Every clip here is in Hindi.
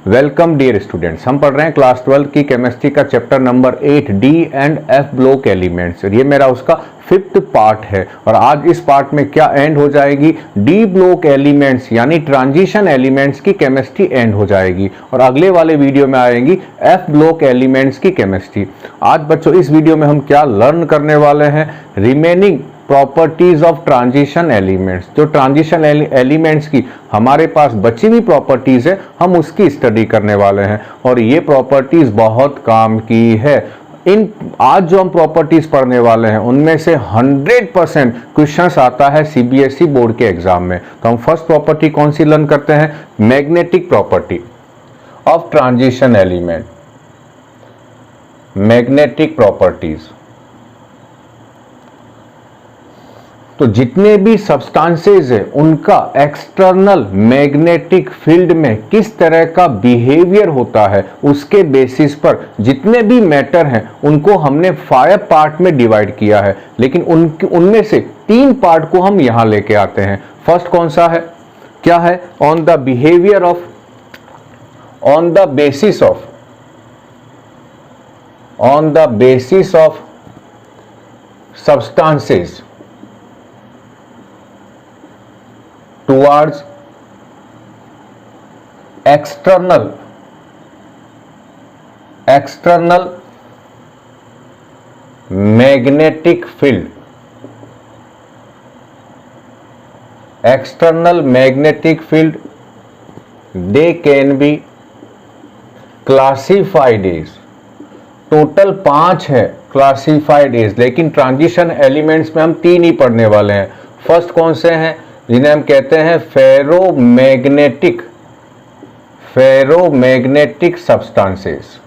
वेलकम डियर स्टूडेंट्स, हम पढ़ रहे हैं क्लास 12 की केमिस्ट्री का chapter number 8 D and F block elements. ये मेरा उसका 5th पार्ट है और आज इस पार्ट में क्या एंड हो जाएगी, डी ब्लॉक एलिमेंट्स यानी ट्रांजिशन एलिमेंट्स की केमिस्ट्री एंड हो जाएगी और अगले वाले वीडियो में आएंगी एफ ब्लॉक एलिमेंट्स की केमिस्ट्री। आज बच्चों इस वीडियो में हम क्या लर्न करने वाले हैं, remaining properties of transition elements. जो ट्रांजिशन एलिमेंट्स की हमारे पास बची हुई प्रॉपर्टीज है, हम उसकी स्टडी करने वाले हैं और ये प्रॉपर्टीज बहुत काम की है। इन आज जो हम प्रॉपर्टीज पढ़ने वाले हैं उनमें से 100% क्वेश्चंस आता है सीबीएसई बोर्ड के एग्जाम में। तो हम फर्स्ट प्रॉपर्टी कौन सी लर्न करते हैं, magnetic property of transition element. Magnetic properties, तो जितने भी सब्सटेंसेस है उनका एक्सटर्नल मैग्नेटिक फील्ड में किस तरह का बिहेवियर होता है, उसके बेसिस पर जितने भी मैटर हैं उनको हमने 5 पार्ट में डिवाइड किया है, लेकिन उनमें से 3 पार्ट को हम यहां लेके आते हैं। फर्स्ट कौन सा है, क्या है, on the behaviour of, on the basis of substances towards external magnetic field, external magnetic field, they can be classified as, total 5 है क्लासिफाइड एज, लेकिन ट्रांजिशन एलिमेंट्स में हम 3 ही पढ़ने वाले हैं। फर्स्ट कौन से हैं, जिन्हें हम कहते हैं फेरोमैग्नेटिक सब्सटेंसेस।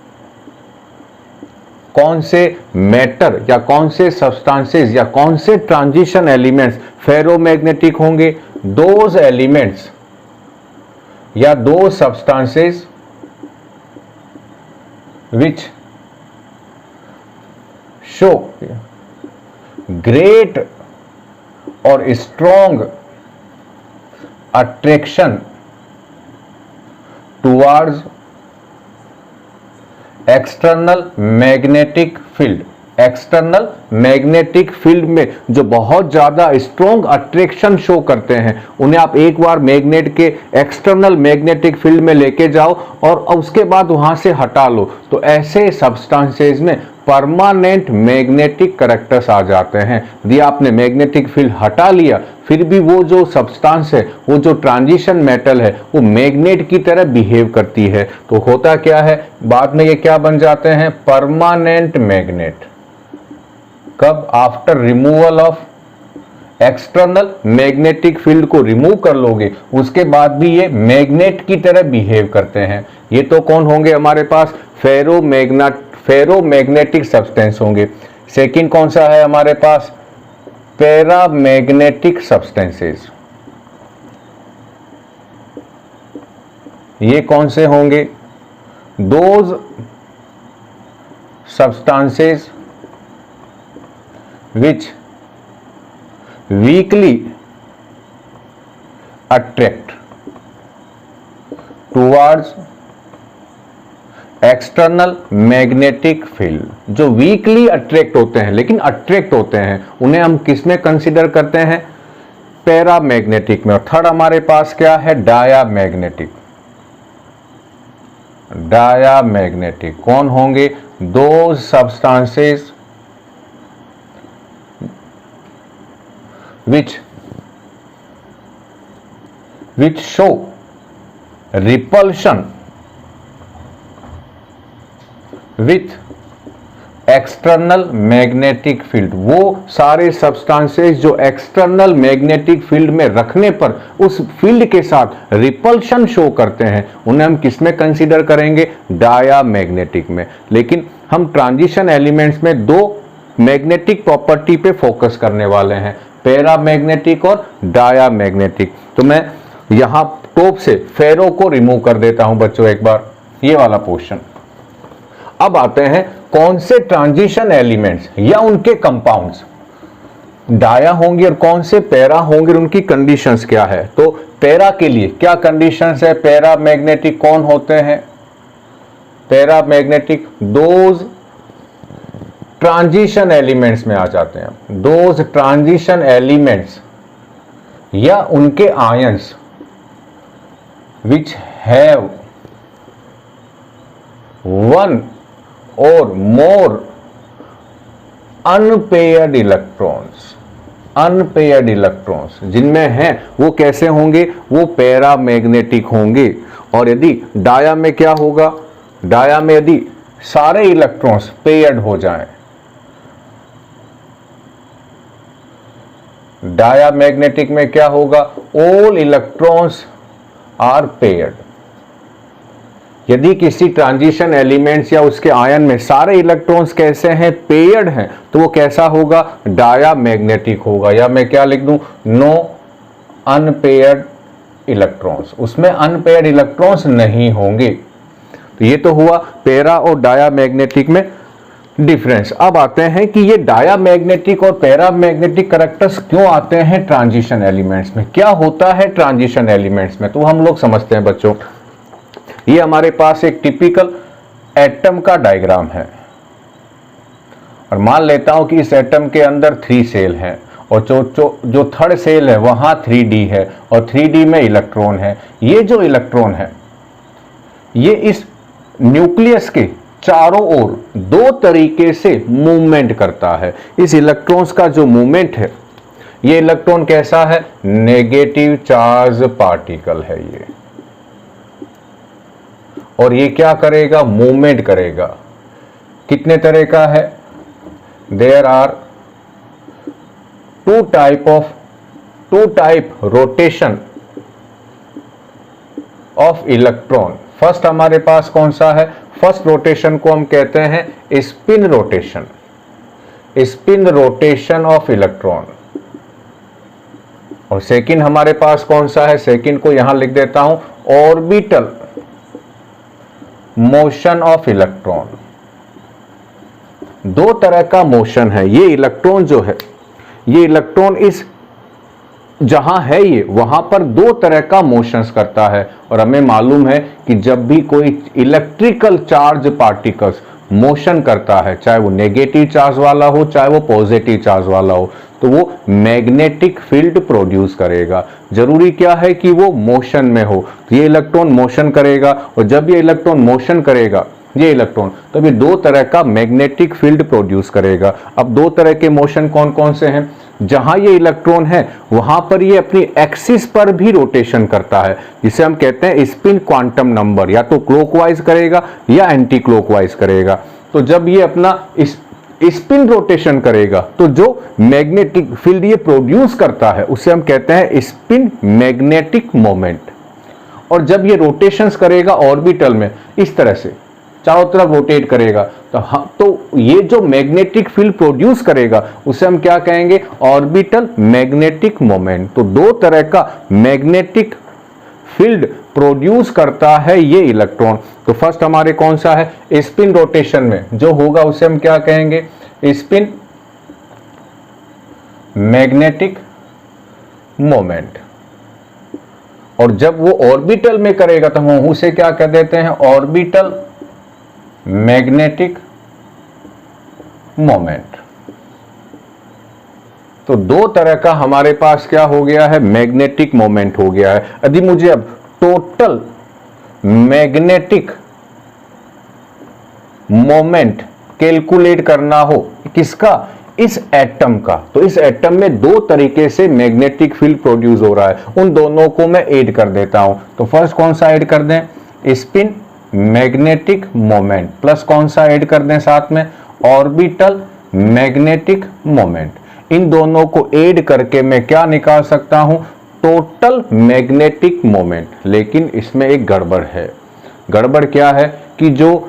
कौन से मैटर या कौन से सब्सटेंसेस या कौन से ट्रांजिशन एलिमेंट्स फेरोमैग्नेटिक होंगे, दोज एलिमेंट्स या दो सब्सटेंसेस विच शो ग्रेट और strong attraction towards external magnetic field. External magnetic field में जो बहुत ज्यादा स्ट्रॉन्ग अट्रैक्शन शो करते हैं उन्हें आप एक बार मैग्नेट के एक्सटर्नल मैग्नेटिक फील्ड में लेके जाओ और उसके बाद वहां से हटा लो, तो ऐसे सब्सटेंसेस में परमानेंट मैग्नेटिक कैरेक्टर्स आ जाते हैं। यदि आपने मैग्नेटिक फील्ड हटा लिया फिर भी वो जो सब्सटेंस है, वो जो ट्रांजिशन मेटल है, वो मैग्नेट की तरह बिहेव करती है। तो होता क्या है, बाद में ये क्या बन जाते हैं, परमानेंट मैग्नेट। कब, after removal of external magnetic field को रिमूव कर लोगे उसके बाद भी ये मैग्नेट की तरह बिहेव करते हैं। ये तो कौन होंगे हमारे पास, फेरोमैग्नेटिक सब्सटेंस होंगे। सेकंड कौन सा है हमारे पास, पैरामैग्नेटिक सब्सटेंसेस। ये कौन से होंगे, those substances which weekly attract towards external magnetic field. जो वीकली अट्रैक्ट होते हैं लेकिन अट्रैक्ट होते हैं उन्हें हम किस में कंसीडर करते हैं, पैरामैग्नेटिक में। और थर्ड हमारे पास क्या है, डायामैग्नेटिक। डायामैग्नेटिक कौन होंगे, दो substances which show repulsion with external magnetic field. वो सारे सब्सटेंसेस जो एक्सटर्नल मैग्नेटिक फील्ड में रखने पर उस फील्ड के साथ रिपल्शन शो करते हैं उन्हें हम किस में कंसीडर करेंगे, डायामैग्नेटिक में। लेकिन हम ट्रांजिशन एलिमेंट्स में 2 मैग्नेटिक प्रॉपर्टी पे फोकस करने वाले हैं, पैरामैग्नेटिक और डायामैग्नेटिक। तो मैं यहां टॉप से फेरो को रिमूव कर देता हूं बच्चों, एक बार ये वाला पोर्शन। अब आते हैं कौन से ट्रांजिशन एलिमेंट्स या उनके कंपाउंड्स डाया होंगे और कौन से पैरा होंगे, उनकी कंडीशंस क्या है। तो पैरा के लिए क्या कंडीशंस है, पैरा मैग्नेटिक कौन होते हैं, para magnetic those transition elements में आ जाते हैं, दोज ट्रांजिशन एलिमेंट्स या उनके आयंस विच हैव वन और मोर अनपेयर्ड इलेक्ट्रॉन्स, अनपेयर्ड इलेक्ट्रॉन्स जिनमें हैं वो कैसे होंगे, वो पैरा मैग्नेटिक होंगे। और यदि डाया में क्या होगा, डाया में यदि सारे इलेक्ट्रॉन्स पेयर्ड हो जाएं, डाया मैग्नेटिक में क्या होगा, ऑल इलेक्ट्रॉन्स आर पेयर्ड। यदि किसी ट्रांजिशन एलिमेंट्स या उसके आयन में सारे इलेक्ट्रॉन्स कैसे हैं, पेयर्ड हैं, तो वो कैसा होगा, डाया मैग्नेटिक होगा। या मैं क्या लिख दूं, नो अनपेयर्ड इलेक्ट्रॉन्स, उसमें अनपेयर्ड इलेक्ट्रॉन्स नहीं होंगे। तो ये तो हुआ पैरा और डाया मैग्नेटिक में डिफरेंस। अब आते हैं कि ये डाया मैग्नेटिक और पैरा मैग्नेटिक कैरेक्टर्स क्यों आते हैं ट्रांजिशन एलिमेंट्स में, क्या होता है ट्रांजिशन एलिमेंट्स में, तो हम लोग समझते हैं बच्चों। ये हमारे पास एक टिपिकल एटम का डायग्राम है और मान लेता हूं कि इस एटम के अंदर 3 सेल हैं और जो थर्ड सेल है वहां 3D है और 3D में इलेक्ट्रॉन है। ये जो इलेक्ट्रॉन है ये इस न्यूक्लियस के चारों ओर 2 तरीके से मूवमेंट करता है। इस इलेक्ट्रॉन्स का जो मूवमेंट है, ये इलेक्ट्रॉन कैसा है, नेगेटिव चार्ज पार्टिकल है ये, और ये क्या करेगा, मूवमेंट करेगा। कितने तरह का है, there are two type rotation of electron. First हमारे पास कौन सा है, फर्स्ट रोटेशन को हम कहते हैं spin rotation, spin rotation of electron. और सेकंड हमारे पास कौन सा है, सेकंड को यहां लिख देता हूं ऑर्बिटल मोशन ऑफ इलेक्ट्रॉन। 2 तरह का मोशन है। ये इलेक्ट्रॉन जो है, ये इलेक्ट्रॉन इस जहां है ये वहां पर 2 तरह का मोशंस करता है। और हमें मालूम है कि जब भी कोई इलेक्ट्रिकल चार्ज पार्टिकल्स मोशन करता है, चाहे वो नेगेटिव चार्ज वाला हो चाहे वो पॉजिटिव चार्ज वाला हो, तो वो मैग्नेटिक फील्ड प्रोड्यूस करेगा। जरूरी क्या है कि वो मोशन में हो। तो ये इलेक्ट्रॉन मोशन करेगा और जब ये इलेक्ट्रॉन मोशन करेगा, ये इलेक्ट्रॉन, तब ये 2 तरह का मैग्नेटिक फील्ड प्रोड्यूस करेगा। अब 2 तरह के मोशन कौन कौन से हैं, जहां ये इलेक्ट्रॉन है वहां पर ये अपनी एक्सिस पर भी रोटेशन करता है, जिसे हम कहते हैं स्पिन क्वांटम नंबर, या तो क्लॉकवाइज करेगा या एंटी क्लॉकवाइज करेगा। तो जब ये अपना स्पिन रोटेशन करेगा तो जो मैग्नेटिक फील्ड ये प्रोड्यूस करता है उसे हम कहते हैं स्पिन मैग्नेटिक मोमेंट। और जब ये रोटेशंस करेगा ऑर्बिटल में, इस तरह से चारों तरफ रोटेट करेगा, तो ये जो मैग्नेटिक फील्ड प्रोड्यूस करेगा उसे हम क्या कहेंगे, ऑर्बिटल मैग्नेटिक मोमेंट। तो 2 तरह का मैग्नेटिक फील्ड प्रोड्यूस करता है ये इलेक्ट्रॉन। तो फर्स्ट हमारे कौन सा है, स्पिन रोटेशन में जो होगा उसे हम क्या कहेंगे, स्पिन मैग्नेटिक मोमेंट। और जब वो ऑर्बिटल में करेगा तो हम उसे क्या कह देते हैं, ऑर्बिटल मैग्नेटिक मोमेंट। तो 2 तरह का हमारे पास क्या हो गया है, मैग्नेटिक मोमेंट हो गया है। यदि मुझे अब टोटल मैग्नेटिक मोमेंट कैलकुलेट करना हो, किसका, इस एटम का, तो इस एटम में 2 तरीके से मैग्नेटिक फील्ड प्रोड्यूस हो रहा है, उन दोनों को मैं ऐड कर देता हूं। तो फर्स्ट कौन सा ऐड कर दें, स्पिन मैग्नेटिक मोमेंट, प्लस कौन सा ऐड कर दें साथ में, ऑर्बिटल मैग्नेटिक मोमेंट। इन दोनों को ऐड करके मैं क्या निकाल सकता हूं, टोटल मैग्नेटिक मोमेंट। लेकिन इसमें एक गड़बड़ है। गड़बड़ क्या है कि जो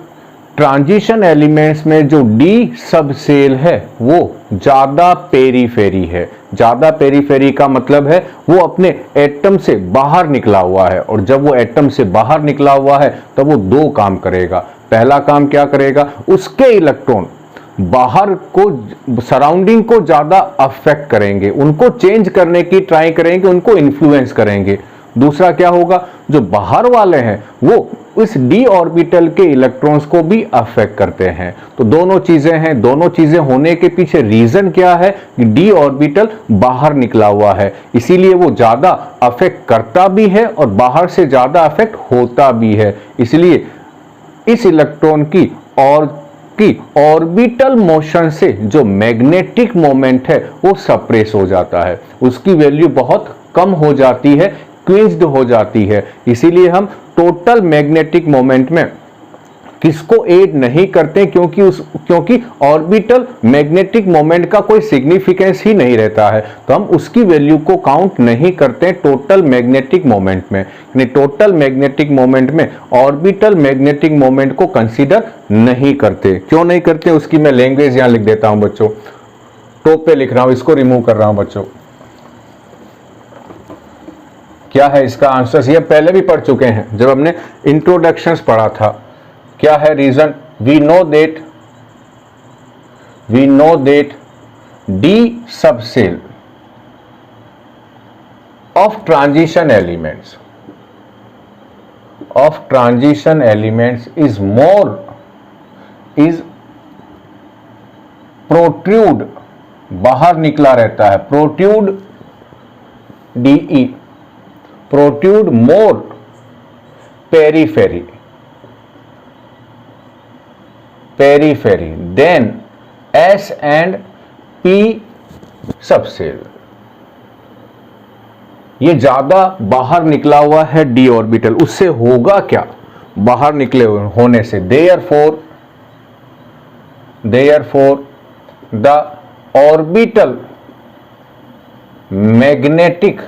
ट्रांजिशन एलिमेंट्स में जो डी सब सेल है वो ज्यादा पेरीफेरी है। ज्यादा पेरीफेरी का मतलब है वो अपने एटम से बाहर निकला हुआ है, और जब वो एटम से बाहर निकला हुआ है तब वो 2 काम करेगा। पहला काम क्या करेगा, उसके इलेक्ट्रॉन बाहर को, सराउंडिंग को ज़्यादा अफेक्ट करेंगे, उनको चेंज करने की ट्राई करेंगे, उनको इन्फ्लुएंस करेंगे। दूसरा क्या होगा, जो बाहर वाले हैं वो इस डी ऑर्बिटल के इलेक्ट्रॉन्स को भी अफेक्ट करते हैं। तो दोनों चीजें हैं, दोनों चीजें होने के पीछे रीजन क्या है कि डी ऑर्बिटल बाहर निकला हुआ है, इसीलिए वो ज्यादा अफेक्ट करता भी है और बाहर से ज्यादा अफेक्ट होता भी है। इसलिए इस इलेक्ट्रॉन की ऑर्बिटल मोशन से जो मैग्नेटिक मोमेंट है वो सप्रेस हो जाता है, उसकी वैल्यू बहुत कम हो जाती है, क्विंज्ड हो जाती है। इसीलिए हम टोटल मैग्नेटिक मोमेंट में किसको ऐड नहीं करते, क्योंकि ऑर्बिटल मैग्नेटिक मोमेंट का कोई सिग्निफिकेंस ही नहीं रहता है, तो हम उसकी वैल्यू को काउंट नहीं करते टोटल मैग्नेटिक मोमेंट में। यानी टोटल मैग्नेटिक मोमेंट में ऑर्बिटल मैग्नेटिक मोमेंट को कंसीडर नहीं करते। क्यों नहीं करते, उसकी मैं लैंग्वेज यहां लिख देता हूं बच्चों, टॉप पे लिख रहा हूं, इसको रिमूव कर रहा हूं बच्चों। क्या है इसका आंसर, ये पहले भी पढ़ चुके हैं जब हमने इंट्रोडक्शंस पढ़ा था। क्या है reason, we know that d subshell of transition elements is protrude, बाहर निकला रहता है, protrude d, protrude more periphery than s and p subshell. ये ज्यादा बाहर निकला हुआ है डी ऑर्बिटल, उससे होगा क्या, बाहर निकले होने से therefore the orbital magnetic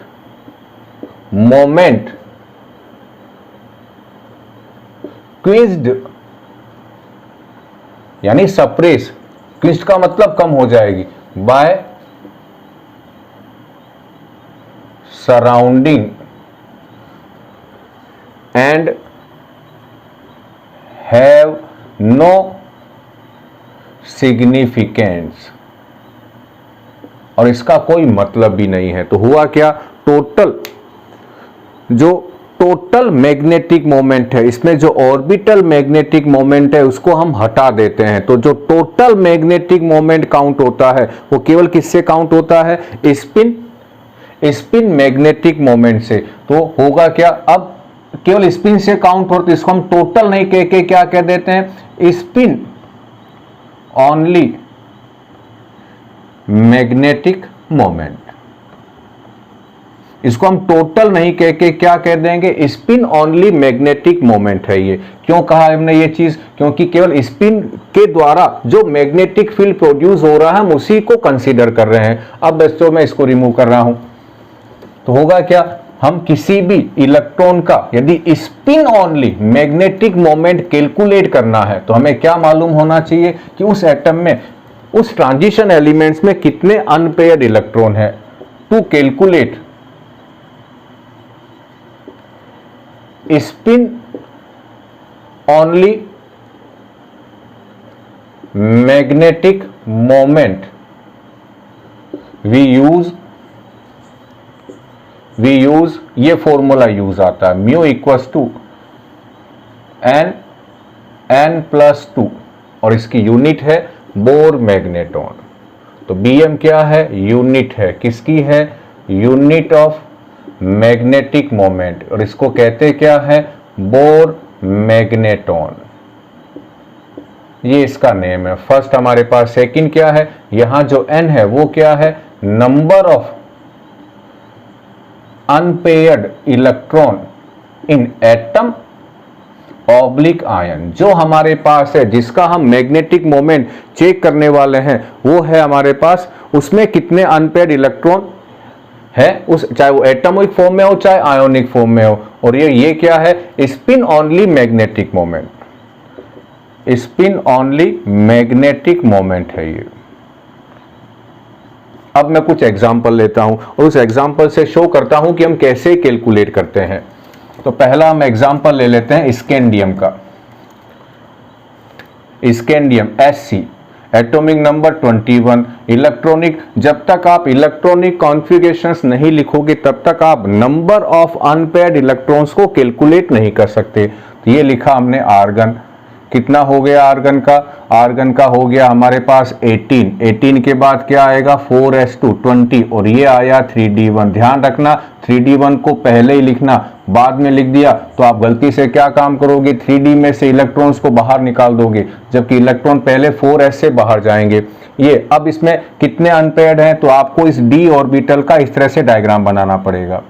moment quenched, यानी सप्रेस, क्विज्ड का मतलब कम हो जाएगी, by surrounding and have no significance, और इसका कोई मतलब भी नहीं है। तो हुआ क्या, टोटल मैग्नेटिक मोमेंट है, इसमें जो ऑर्बिटल मैग्नेटिक मोमेंट है उसको हम हटा देते हैं, तो जो टोटल मैग्नेटिक मोमेंट काउंट होता है वो केवल किससे काउंट होता है, स्पिन मैग्नेटिक मोमेंट से। तो होगा क्या, अब केवल स्पिन से काउंट होता है, इसको हम टोटल नहीं कह के क्या कह देते हैं, स्पिन ओनली मैग्नेटिक मोमेंट। इसको हम टोटल नहीं कह के क्या कह देंगे, स्पिन ओनली मैग्नेटिक मोमेंट है ये। क्यों कहा हमने ये चीज, क्योंकि केवल स्पिन के द्वारा जो मैग्नेटिक फील्ड प्रोड्यूस हो रहा है हम उसी को कंसीडर कर रहे हैं। अब बच्चों मैं इसको रिमूव कर रहा हूं, तो होगा क्या, हम किसी भी इलेक्ट्रॉन का यदि spin only magnetic moment calculate करना है तो हमें क्या मालूम होना चाहिए कि उस एटम में, उस ट्रांजिशन एलिमेंट्स में कितने अनपेयर्ड इलेक्ट्रॉन है। To calculate spin only magnetic moment we use ये फॉर्मूला यूज आता है, म्यू इक्वल्स टू n+2, और इसकी यूनिट है बोर मैग्नेटॉन। तो Bm क्या है, यूनिट है, किसकी है, यूनिट ऑफ मैग्नेटिक मोमेंट, और इसको कहते क्या है, बोर मैग्नेटॉन, ये इसका नेम है। फर्स्ट हमारे पास, सेकंड क्या है, यहां जो n है वो क्या है, number of unpaired electron in atom oblique ion, जो हमारे पास है, जिसका हम मैग्नेटिक मोमेंट चेक करने वाले हैं, वो है हमारे पास, उसमें कितने अनपेयर्ड इलेक्ट्रॉन है, उस चाहे वो एटॉमिक फॉर्म में हो चाहे आयोनिक फॉर्म में हो। और ये क्या है, spin only magnetic moment, spin only magnetic moment है ये। अब मैं कुछ एग्जांपल लेता हूं और उस एग्जांपल से शो करता हूं कि हम कैसे कैलकुलेट करते हैं। तो पहला हम एग्जांपल ले लेते हैं स्कैंडियम का, scandium Sc। Atomic number 21, electronic, जब तक आप इलेक्ट्रॉनिक कॉन्फ़िगरेशंस नहीं लिखोगे तब तक आप नंबर ऑफ अनपेयर्ड इलेक्ट्रॉन्स को कैलकुलेट नहीं कर सकते। तो ये लिखा हमने आर्गन, कितना हो गया आर्गन का? आर्गन का हो गया हमारे पास 18, 18 के बाद क्या आएगा 4s2 20 और ये आया 3d1। ध्यान रखना 3d1 को पहले ही लिखना, बाद में लिख दिया तो आप गलती से क्या काम करोगे, 3d में से इलेक्ट्रॉन्स को बाहर निकाल दोगे, जबकि इलेक्ट्रॉन पहले 4s से बाहर जाएंगे। ये अब इसमें कितने अनपेयर्ड हैं तो आपको इस d ऑर्बिटल का इस तरह से डायग्राम बनाना पड़ेगा,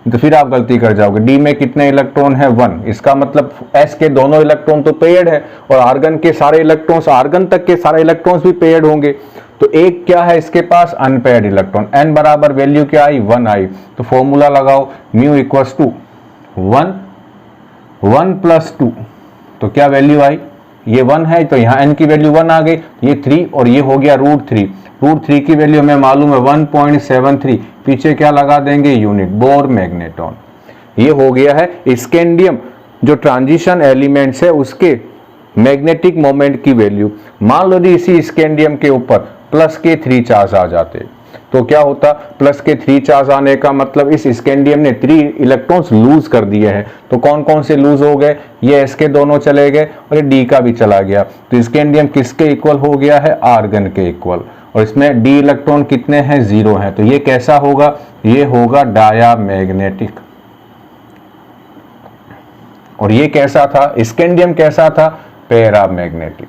तो फिर आप गलती कर जाओगे। डी में कितने इलेक्ट्रॉन है 1, इसका मतलब एस के दोनों इलेक्ट्रॉन तो पेयर्ड है और आर्गन के सारे इलेक्ट्रॉन्स, आर्गन तक के सारे इलेक्ट्रॉन्स भी पेयर्ड होंगे। तो एक क्या है इसके पास अनपेयर्ड इलेक्ट्रॉन, एन बराबर वैल्यू क्या आई 1 आई। तो फॉर्मूला लगाओ म्यू इक्वल्स टू 1 प्लस 2, तो क्या वैल्यू आई, ये 1 है तो यहाँ n की वैल्यू 1 आ गई, ये 3 और ये हो गया √3। √3 की वैल्यू हमें मालूम है 1.73, पीछे क्या लगा देंगे यूनिट, बोर मैग्नेटॉन। ये हो गया है स्कैंडियम जो ट्रांजिशन एलिमेंट्स है उसके मैग्नेटिक मोमेंट की वैल्यू। मान लो इसी स्कैंडियम के ऊपर प्लस के 3 चार्ज आ जाते तो क्या होता, प्लस के 3 चार्ज आने का मतलब इस स्कैंडियम ने 3 इलेक्ट्रॉन्स लूज कर दिए हैं। तो कौन कौन से लूज हो गए, ये एस के दोनों चले गए और ये डी का भी चला गया। तो स्कैंडियम किसके इक्वल हो गया है, आर्गन के इक्वल, और इसमें डी इलेक्ट्रॉन कितने हैं 0 हैं। तो ये कैसा होगा, ये होगा डायामैग्नेटिक। और ये कैसा था, स्कैंडियम कैसा था, पैरामैग्नेटिक।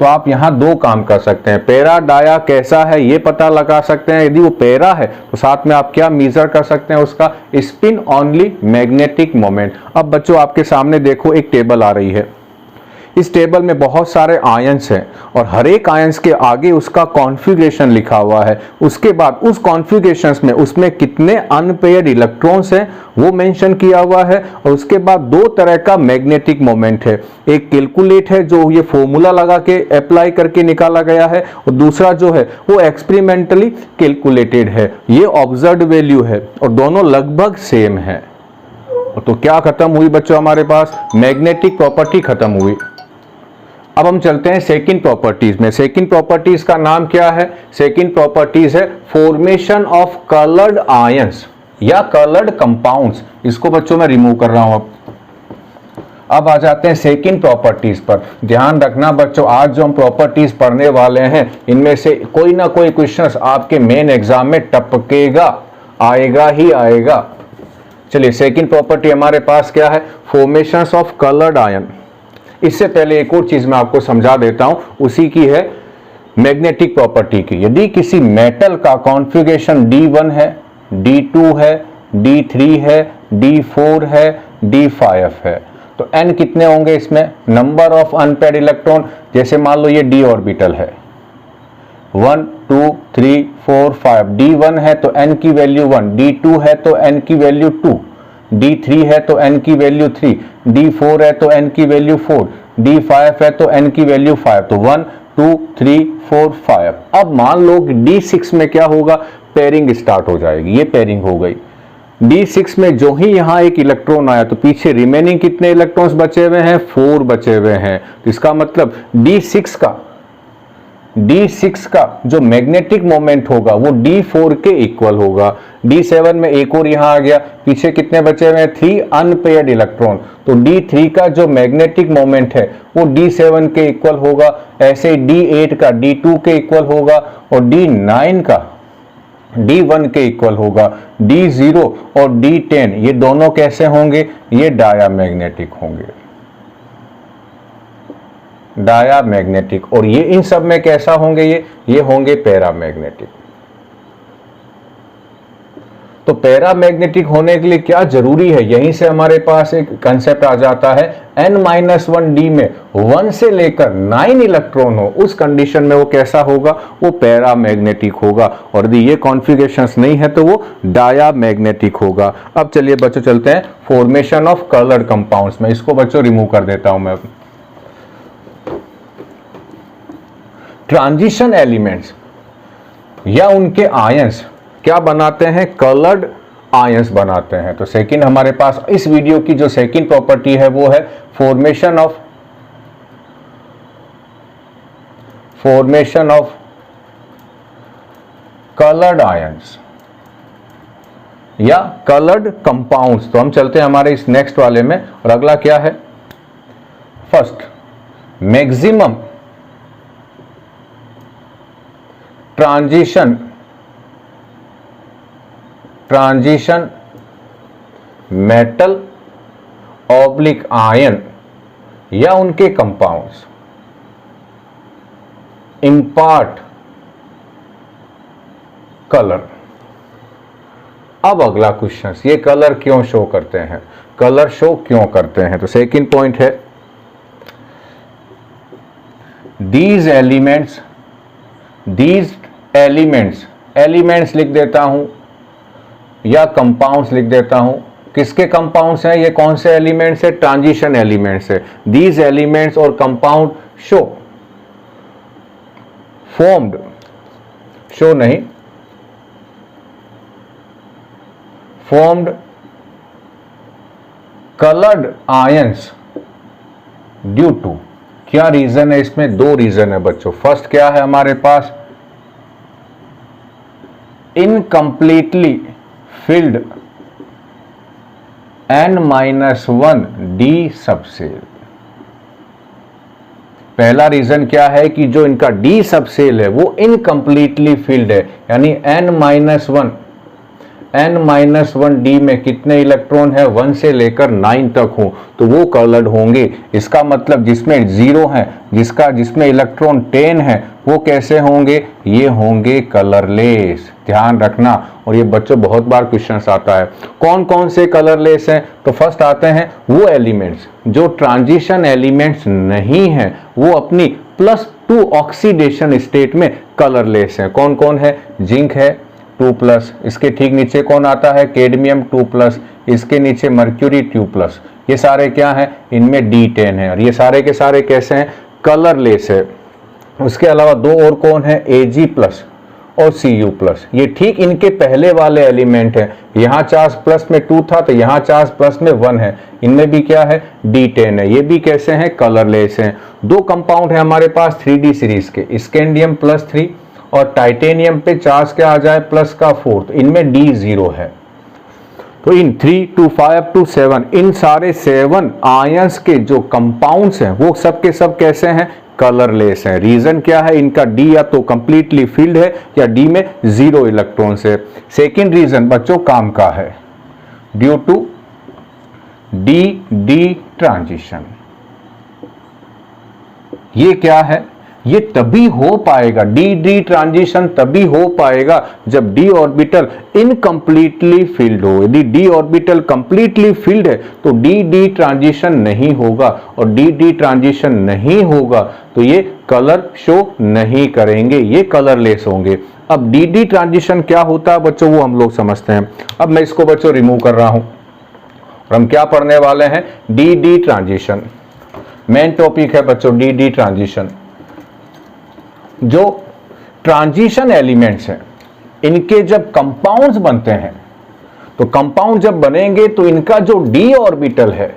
तो आप यहां 2 काम कर सकते हैं, पैरा डाया कैसा है ये पता लगा सकते हैं, यदि वो पैरा है तो साथ में आप क्या मेजर कर सकते हैं, उसका स्पिन ओनली मैग्नेटिक मोमेंट। अब बच्चों आपके सामने देखो एक टेबल आ रही है, इस टेबल में बहुत सारे आयंस हैं और हर एक आयंस के आगे उसका कॉन्फ़िगरेशन लिखा हुआ है। उसके बाद उस कॉन्फ़िगरेशंस में उसमें कितने अनपेयर्ड इलेक्ट्रॉन्स हैं वो मेंशन किया हुआ है, और उसके बाद 2 तरह का मैग्नेटिक मोमेंट है। एक कैलकुलेट है जो ये फॉर्मूला लगा के अप्लाई करके निकाला गया है, और दूसरा जो है वो एक्सपेरिमेंटली कैलकुलेटेड है। ये ऑब्जर्व्ड वैल्यू है और दोनों लगभग सेम है। तो क्या खत्म हुई बच्चों, हमारे पास मैग्नेटिक प्रॉपर्टी खत्म हुई। अब हम चलते हैं सेकंड प्रॉपर्टीज में। सेकंड प्रॉपर्टीज का नाम क्या है, सेकंड प्रॉपर्टीज है फॉर्मेशन ऑफ कलर्ड आयंस या कलर्ड कंपाउंड्स। इसको बच्चों मैं रिमूव कर रहा हूं। अब आ जाते हैं सेकंड प्रॉपर्टीज पर। ध्यान रखना बच्चों, आज जो हम प्रॉपर्टीज पढ़ने वाले हैं इनमें से कोई ना कोई क्वेश्चन आपके मेन एग्जाम में टपकेगा, आएगा ही आएगा। चलिए सेकंड प्रॉपर्टी हमारे पास क्या है, फॉर्मेशंस ऑफ कलर्ड आयन। इससे पहले एक और चीज मैं आपको समझा देता हूं, उसी की है मैग्नेटिक प्रॉपर्टी की। यदि किसी मेटल का कॉन्फ़िगरेशन D1 है, D2 है, D3 है, D4 है, D5 है, तो n कितने होंगे इसमें, नंबर ऑफ अनपेयर्ड इलेक्ट्रॉन। जैसे मान लो ये d ऑर्बिटल है 1 2 3 4 5, D1 है तो n की वैल्यू 1, D2 है तो n की वैल्यू 2, D3 है तो n की वैल्यू 3, D4 है तो n की वैल्यू 4, D5 है तो n की वैल्यू 5। तो 1 2 3 4 5। अब मान लो कि D6 में क्या होगा, पेयरिंग स्टार्ट हो जाएगी। ये पेयरिंग हो गई। D6 में जो ही यहाँ एक इलेक्ट्रॉन आया तो पीछे रिमेनिंग कितने इलेक्ट्रॉन्स बचे हुए हैं, 4 बचे हुए हैं। तो इसका मतलब D6 का जो मैग्नेटिक मोमेंट होगा वो D4 के इक्वल होगा। D7 में एक और यहाँ आ गया, पीछे कितने बचे हुए हैं, 3 अनपेयर्ड इलेक्ट्रॉन। तो D3 का जो मैग्नेटिक मोमेंट है वो D7 के इक्वल होगा। ऐसे D8 का D2 के इक्वल होगा और D9 का D1 के इक्वल होगा। D0 और D10 ये दोनों कैसे होंगे, ये डायामैग्नेटिक होंगे, डायामैग्नेटिक। और ये इन सब में कैसा होंगे, ये होंगे पैरामैग्नेटिक। तो पैरामैग्नेटिक होने के लिए क्या जरूरी है, यहीं से हमारे पास एक कंसेप्ट आ जाता है, n-1d में 1 से लेकर 9 इलेक्ट्रॉन हो, उस कंडीशन में वो कैसा होगा, वो पैरामैग्नेटिक होगा। और यदि ये कॉन्फ़िगरेशंस नहीं है तो वो डायामैग्नेटिक होगा। अब चलिए बच्चों चलते हैं फॉर्मेशन ऑफ कलर्ड कंपाउंड्स में। इसको बच्चों रिमूव कर देता हूं मैं। ट्रांजिशन एलिमेंट्स या उनके आयंस क्या बनाते हैं, कलर्ड आयंस बनाते हैं। तो सेकंड हमारे पास इस वीडियो की जो सेकंड प्रॉपर्टी है वो है formation of formation of coloured ions या कलर्ड कंपाउंड्स। तो हम चलते हैं हमारे इस नेक्स्ट वाले में, और अगला क्या है? First, maximum transition metal oblique ion या उनके कंपाउंड्स इम्पार्ट कलर। अब अगला क्वेश्चन, ये कलर क्यों शो करते हैं, कलर शो क्यों करते हैं? तो सेकंड पॉइंट है, these एलिमेंट्स लिख देता हूं या कंपाउंड्स लिख देता हूं। किसके कंपाउंड्स हैं? ये कौन से एलिमेंट्स है? ट्रांजिशन एलिमेंट्स है। दीज एलिमेंट्स और कंपाउंड शो फॉर्म्ड, शो नहीं, formed coloured ions due to. क्या रीजन है इसमें? दो रीजन है बच्चों। फर्स्ट क्या है हमारे पास? Incompletely filled n-1 D subshell. पहला रीजन क्या है कि जो इनका डी सबसेल है वो इनकम्प्लीटली फिल्ड है, यानी n-1 डी में कितने इलेक्ट्रॉन है? 1 से लेकर 9 तक हो, तो वो कलर्ड होंगे। इसका मतलब जिसमें 0 है, जिसमें इलेक्ट्रॉन 10 है, वो कैसे होंगे? ये होंगे कलरलेस। ध्यान रखना, और ये बच्चों बहुत बार क्वेश्चंस आता है। कौन कौन से कलरलेस हैं? तो फर्स्ट आते हैं वो एलिमेंट्स जो ट्रांजिशन एलिमेंट्स नहीं हैं, वो अपनी +2 ऑक्सीडेशन स्टेट में कलरलेस हैं। कौन कौन है? जिंक है 2+, इसके ठीक नीचे कौन आता है? कैडमियम 2+, इसके नीचे मर्क्यूरी 2+। ये सारे क्या हैं? इनमें D10 है, और ये सारे के सारे कैसे हैं? कलरलेस है। उसके अलावा दो और कौन है? Ag+ और Cu+। ये ठीक इनके पहले वाले एलिमेंट हैं। यहाँ चार्ज प्लस में 2 था, तो यहाँ चार्ज प्लस में 1 है। इनमें भी क्या है? D10 है। ये भी कैसे हैं? कलरलेस हैं। दो कंपाउंड है हमारे पास 3D सीरीज के, स्कैंडियम +3 और टाइटेनियम पे चार्ज क्या आ जाए? प्लस का 4, तो इनमें D0 है। तो इन 3 to 5 to 7, इन सारे 7 आयंस के जो कंपाउंड्स हैं वो सब के सब कैसे हैं? कलरलेस हैं। रीजन क्या है? इनका डी या तो कंप्लीटली फिल्ड है या डी में 0 इलेक्ट्रॉन्स है। सेकेंड रीजन बच्चों काम का है, ड्यू टू डी ट्रांजिशन। ये क्या है? ये तभी हो पाएगा, डी ट्रांजिशन तभी हो पाएगा जब डी ऑर्बिटल इनकम्प्लीटली फिल्ड हो। यदि डी ऑर्बिटल कंप्लीटली फिल्ड है तो डी ट्रांजिशन नहीं होगा, और डी ट्रांजिशन नहीं होगा तो ये कलर शो नहीं करेंगे, ये कलरलेस होंगे। अब डी ट्रांजिशन क्या होता है बच्चों, वो हम लोग समझते हैं। अब मैं इसको बच्चों रिमूव कर रहा हूं, और हम क्या पढ़ने वाले हैं? D transition. मेन टॉपिक है बच्चों डी ट्रांजिशन। जो ट्रांजिशन एलिमेंट्स हैं, इनके जब कंपाउंड्स बनते हैं, तो कंपाउंड जब बनेंगे तो इनका जो डी ऑर्बिटल है,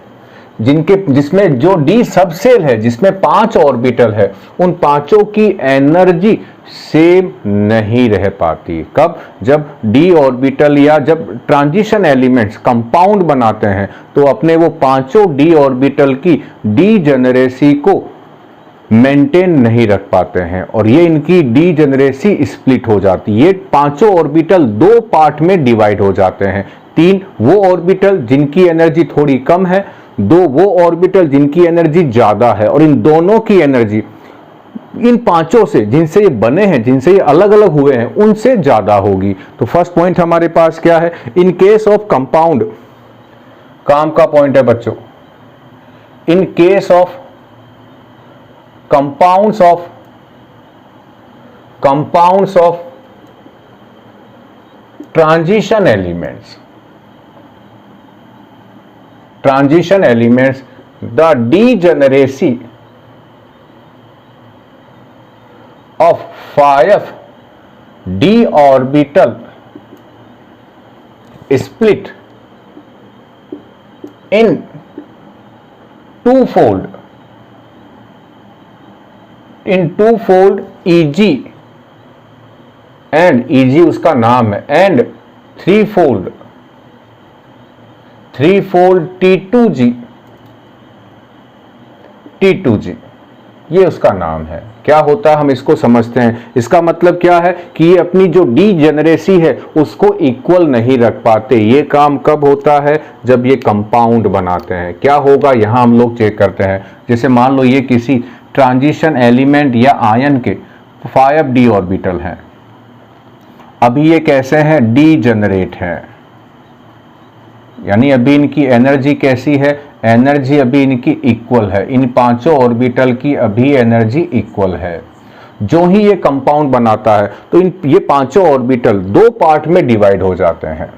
जिसमें जो डी सबसेल है, जिसमें 5 ऑर्बिटल है, उन पांचों की एनर्जी सेम नहीं रह पाती। कब? जब डी ऑर्बिटल या जब ट्रांजिशन एलिमेंट्स कंपाउंड बनाते हैं तो अपने वो पांचों डी ऑर्बिटल की डीजेनरेसी को मेंटेन नहीं रख पाते हैं, और ये इनकी डीजेनरेसी स्प्लिट हो जाती है। ये पांचों ऑर्बिटल 2 पार्ट में डिवाइड हो जाते हैं। 3 वो ऑर्बिटल जिनकी एनर्जी थोड़ी कम है, 2 वो ऑर्बिटल जिनकी एनर्जी ज्यादा है, और इन दोनों की एनर्जी इन पांचों से, जिनसे ये बने हैं, जिनसे ये अलग अलग हुए हैं, उनसे ज्यादा होगी। तो फर्स्ट पॉइंट हमारे पास क्या है? इन केस ऑफ कंपाउंड, काम का पॉइंट है बच्चों, in case of compounds of transition elements, the degeneracy of 5 d orbital split in twofold in twofold Eg and Eg उसका नाम है, एंड थ्री फोल्ड T2G ये उसका नाम है। क्या होता है हम इसको समझते हैं। इसका मतलब क्या है कि ये अपनी जो डीजेनरेसी है उसको इक्वल नहीं रख पाते। ये काम कब होता है, जब ये कंपाउंड बनाते हैं। क्या होगा यहां हम लोग चेक करते हैं। जैसे मान लो ये किसी ट्रांजिशन एलिमेंट या आयन के 5d ऑर्बिटल हैं, अभी ये कैसे हैं, डीजेनरेट है, यानी अभी इनकी एनर्जी कैसी है, एनर्जी अभी इनकी इक्वल है। इन पांचों ऑर्बिटल की अभी एनर्जी इक्वल है। जो ही ये कंपाउंड बनाता है तो ये पांचों ऑर्बिटल दो पार्ट में डिवाइड हो जाते हैं,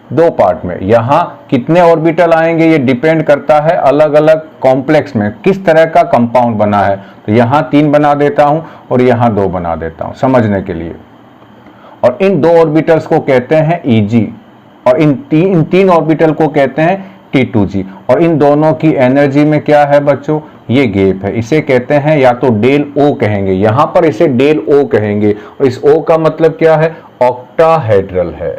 दो पार्ट में। यहां कितने ऑर्बिटल आएंगे ये डिपेंड करता है अलग अलग कॉम्प्लेक्स में किस तरह का कंपाउंड बना है। तो यहां 3 बना देता हूं और यहां 2 बना देता हूं समझने के लिए। और इन 2 ऑर्बिटल्स को कहते हैं Eg और इन तीन ऑर्बिटल को कहते हैं T2G। और इन दोनों की एनर्जी में क्या है बच्चों, ये गैप है। इसे कहते हैं या तो डेल O कहेंगे, यहां पर इसे डेल O कहेंगे। और इस O का मतलब क्या है, ऑक्टाहेड्रल है।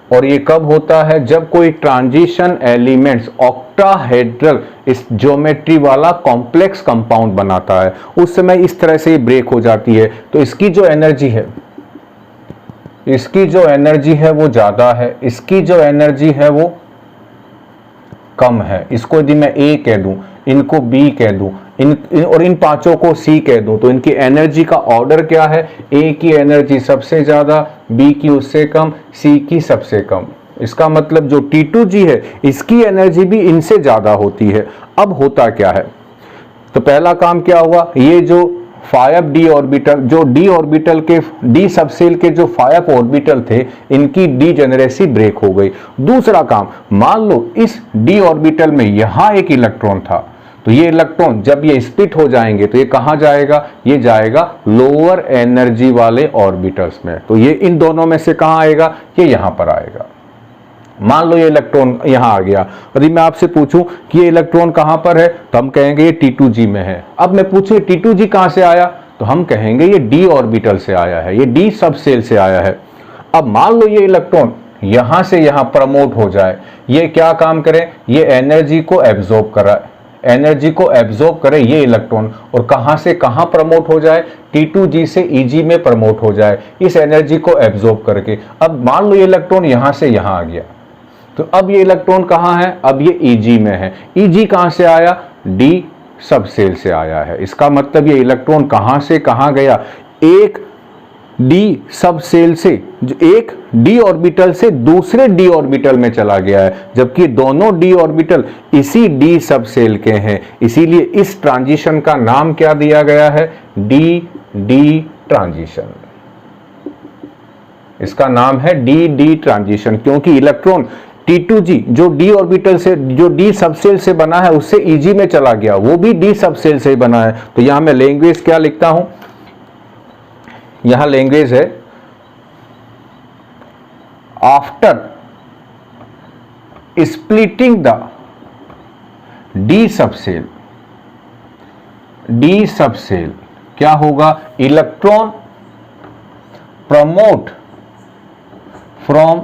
और ये कब होता है, जब कोई ट्रांजिशन एलिमेंट्स ऑक्टाहेड्रल इस ज्योमेट्री वाला कॉम्प्लेक्स कंपाउंड बनाता है, उस समय इस तरह से ये ब्रेक हो जाती है। तो इसकी जो एनर्जी है, इसकी जो एनर्जी है वो ज्यादा है, इसकी जो एनर्जी है वो कम है। इसको यदि मैं A कह दूं, इनको B कह दूं, और इन पांचों को C कह दूं, तो इनकी एनर्जी का ऑर्डर क्या है, A की एनर्जी सबसे ज्यादा, B की उससे कम, C की सबसे कम। इसका मतलब जो T2G है इसकी एनर्जी भी इनसे ज्यादा होती है। अब होता क्या है, तो पहला काम क्या हुआ, ये जो 5d ऑर्बिटल, जो d ऑर्बिटल के d सबसेल के जो 5 ऑर्बिटल थे, इनकी डीजेनरेसी ब्रेक हो गई। दूसरा काम, मान लो इस d ऑर्बिटल में यहां एक इलेक्ट्रॉन था, तो ये इलेक्ट्रॉन जब ये स्प्लिट हो जाएंगे तो ये कहां जाएगा, ये जाएगा लोअर एनर्जी वाले ऑर्बिटल्स में। तो ये इन दोनों में से कहां आएगा, ये यहां पर आएगा। मान लो ये इलेक्ट्रॉन यहां आ गया, यदि मैं आपसे पूछूं कि ये इलेक्ट्रॉन कहां पर है, तो हम कहेंगे ये T2G में है। अब मैं पूछूं T2G कहां से आया, तो हम कहेंगे ये d ऑर्बिटल से आया है, ये d सबसेल से आया है। अब मान लो ये इलेक्ट्रॉन यहां से यहां प्रमोट हो जाए, ये क्या काम करे, ये एनर्जी को एब्जॉर्ब कराए, एनर्जी को एब्जॉर्ब करे ये इलेक्ट्रॉन, और कहां से कहां प्रमोट हो जाए, T2G से Eg में प्रमोट हो जाए इस एनर्जी को एब्जॉर्ब करके। अब मान लो ये इलेक्ट्रॉन यहां से यहां आ गया, तो अब ये इलेक्ट्रॉन कहां है, अब ये Eg में है। Eg कहां से आया, d सबसेल से आया है। इसका मतलब ये इलेक्ट्रॉन कहां से कहां गया, एक d सबसेल से, जो एक d ऑर्बिटल से दूसरे d ऑर्बिटल में चला गया है, जबकि दोनों d ऑर्बिटल इसी d सबसेल के हैं। इसीलिए इस ट्रांजिशन का नाम क्या दिया गया है, d ट्रांजिशन। इसका नाम है d ट्रांजिशन, क्योंकि इलेक्ट्रॉन T2G जो d ऑर्बिटल से, जो d सबसेल से बना है, उससे Eg में चला गया, वो भी d सबसेल से ही बना है। तो यहां मैं लैंग्वेज क्या लिखता हूं, यहां लैंग्वेज है after splitting the d subshell क्या होगा, electron promote from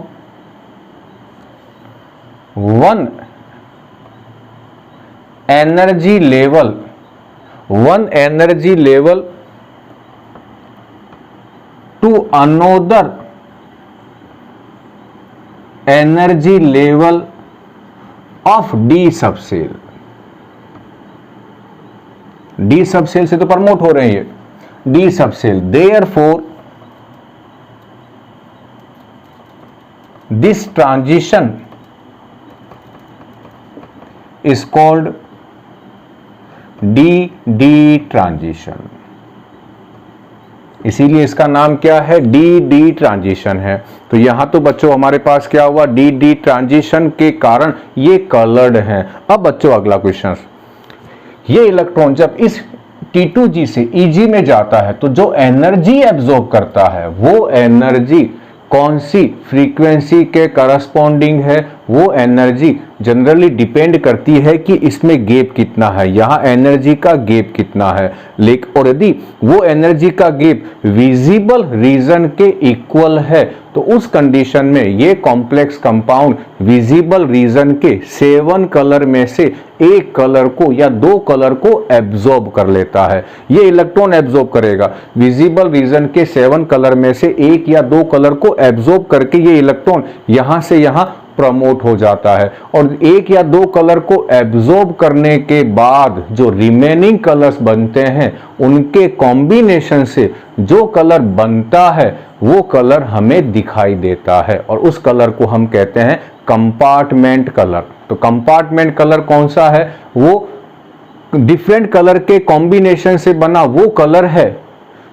one energy level to another energy level of d subshell. d subshell से तो प्रमोट हो रहे हैं ये, d subshell. Therefore this transition is called d transition. इसीलिए इसका नाम क्या है, d ट्रांजिशन है। तो यहां तो बच्चों हमारे पास क्या हुआ, d ट्रांजिशन के कारण ये कलर्ड हैं। अब बच्चों अगला क्वेश्चन, ये इलेक्ट्रॉन जब इस T2G से Eg में जाता है तो जो एनर्जी एब्जॉर्ब करता है वो एनर्जी कौन सी फ्रीक्वेंसी के करस्पॉन्डिंग है, वो एनर्जी जनरली डिपेंड करती है कि इसमें गैप कितना है, यहाँ एनर्जी का गैप कितना है। लेकिन और यदि वो एनर्जी का गैप विजिबल रीजन के इक्वल है तो उस कंडीशन में ये कॉम्प्लेक्स कंपाउंड विजिबल रीजन के 7 कलर में से एक कलर को या 2 कलर को एब्जॉर्ब कर लेता है। ये इलेक्ट्रॉन एब्जॉर्ब करेगा, विजिबल रीजन के 7 कलर में से एक या 2 कलर को एब्जॉर्ब करके ये इलेक्ट्रॉन यहां से यहां प्रमोट हो जाता है। और एक या 2 कलर को एब्जॉर्ब करने के बाद जो रिमेनिंग कलर्स बनते हैं उनके कॉम्बिनेशन से जो कलर बनता है वो कलर हमें दिखाई देता है और उस कलर को हम कहते हैं कंपार्टमेंट कलर। तो कंपार्टमेंट कलर कौन सा है? वो डिफरेंट कलर के कॉम्बिनेशन से बना वो कलर है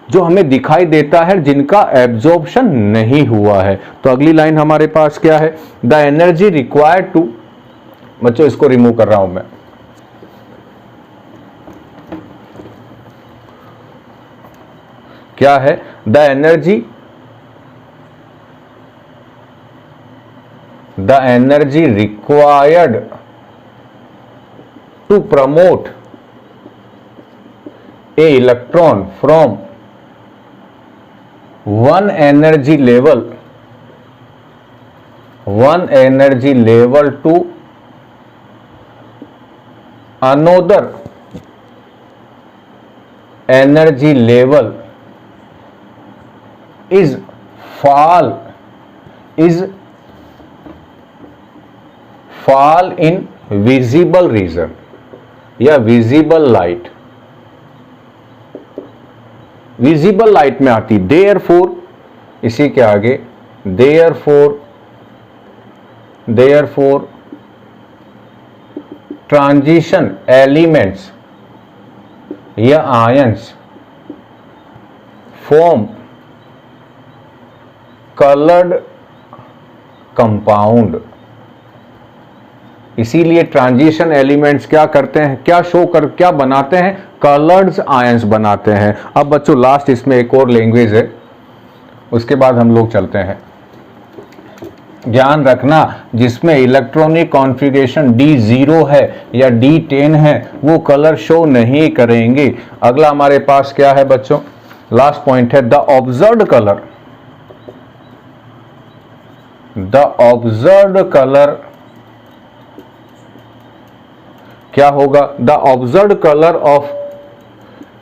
जो हमें दिखाई देता है जिनका एब्जॉर्प्शन नहीं हुआ है। तो अगली लाइन हमारे पास क्या है? द एनर्जी रिक्वायर्ड टू, बच्चों इसको रिमूव कर रहा हूं मैं, क्या है? The energy required to promote a electron from one energy level to another energy level is fall in visible region या visible light, विजिबल लाइट में आती। देयरफॉर, इसी के आगे देयरफॉर ट्रांजिशन एलिमेंट्स या आयंस फॉर्म कलर्ड कंपाउंड। इसीलिए ट्रांजिशन एलिमेंट्स क्या करते हैं, क्या बनाते हैं? कलर्ड आयंस बनाते हैं। अब बच्चों लास्ट इसमें एक और लैंग्वेज है, उसके बाद हम लोग चलते हैं। ध्यान रखना, जिसमें इलेक्ट्रॉनिक कॉन्फ़िगरेशन D0 है या D10 है वो कलर शो नहीं करेंगे। अगला हमारे पास क्या है बच्चों? लास्ट पॉइंट है द ऑब्जर्व्ड कलर क्या होगा? The observed colour of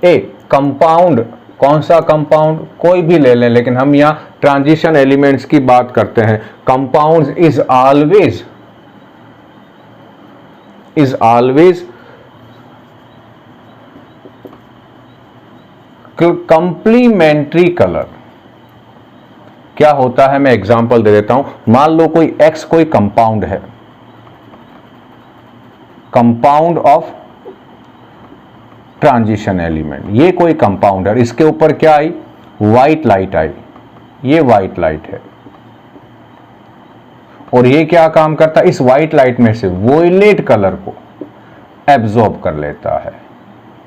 A compound. कौन सा कंपाउंड? कोई भी ले लें, लेकिन हम यहां ट्रांजिशन एलिमेंट्स की बात करते हैं। Compound is always complementary colour. क्या होता है? मैं एग्जांपल दे देता हूं। मान लो कोई X कोई कंपाउंड है, कंपाउंड ऑफ ट्रांजिशन एलिमेंट, ये कोई कंपाउंड है, इसके ऊपर क्या आई? व्हाइट लाइट आई, ये व्हाइट लाइट है और ये क्या काम करता है? इस व्हाइट लाइट में से वोयलेट कलर को एब्जॉर्ब कर लेता है।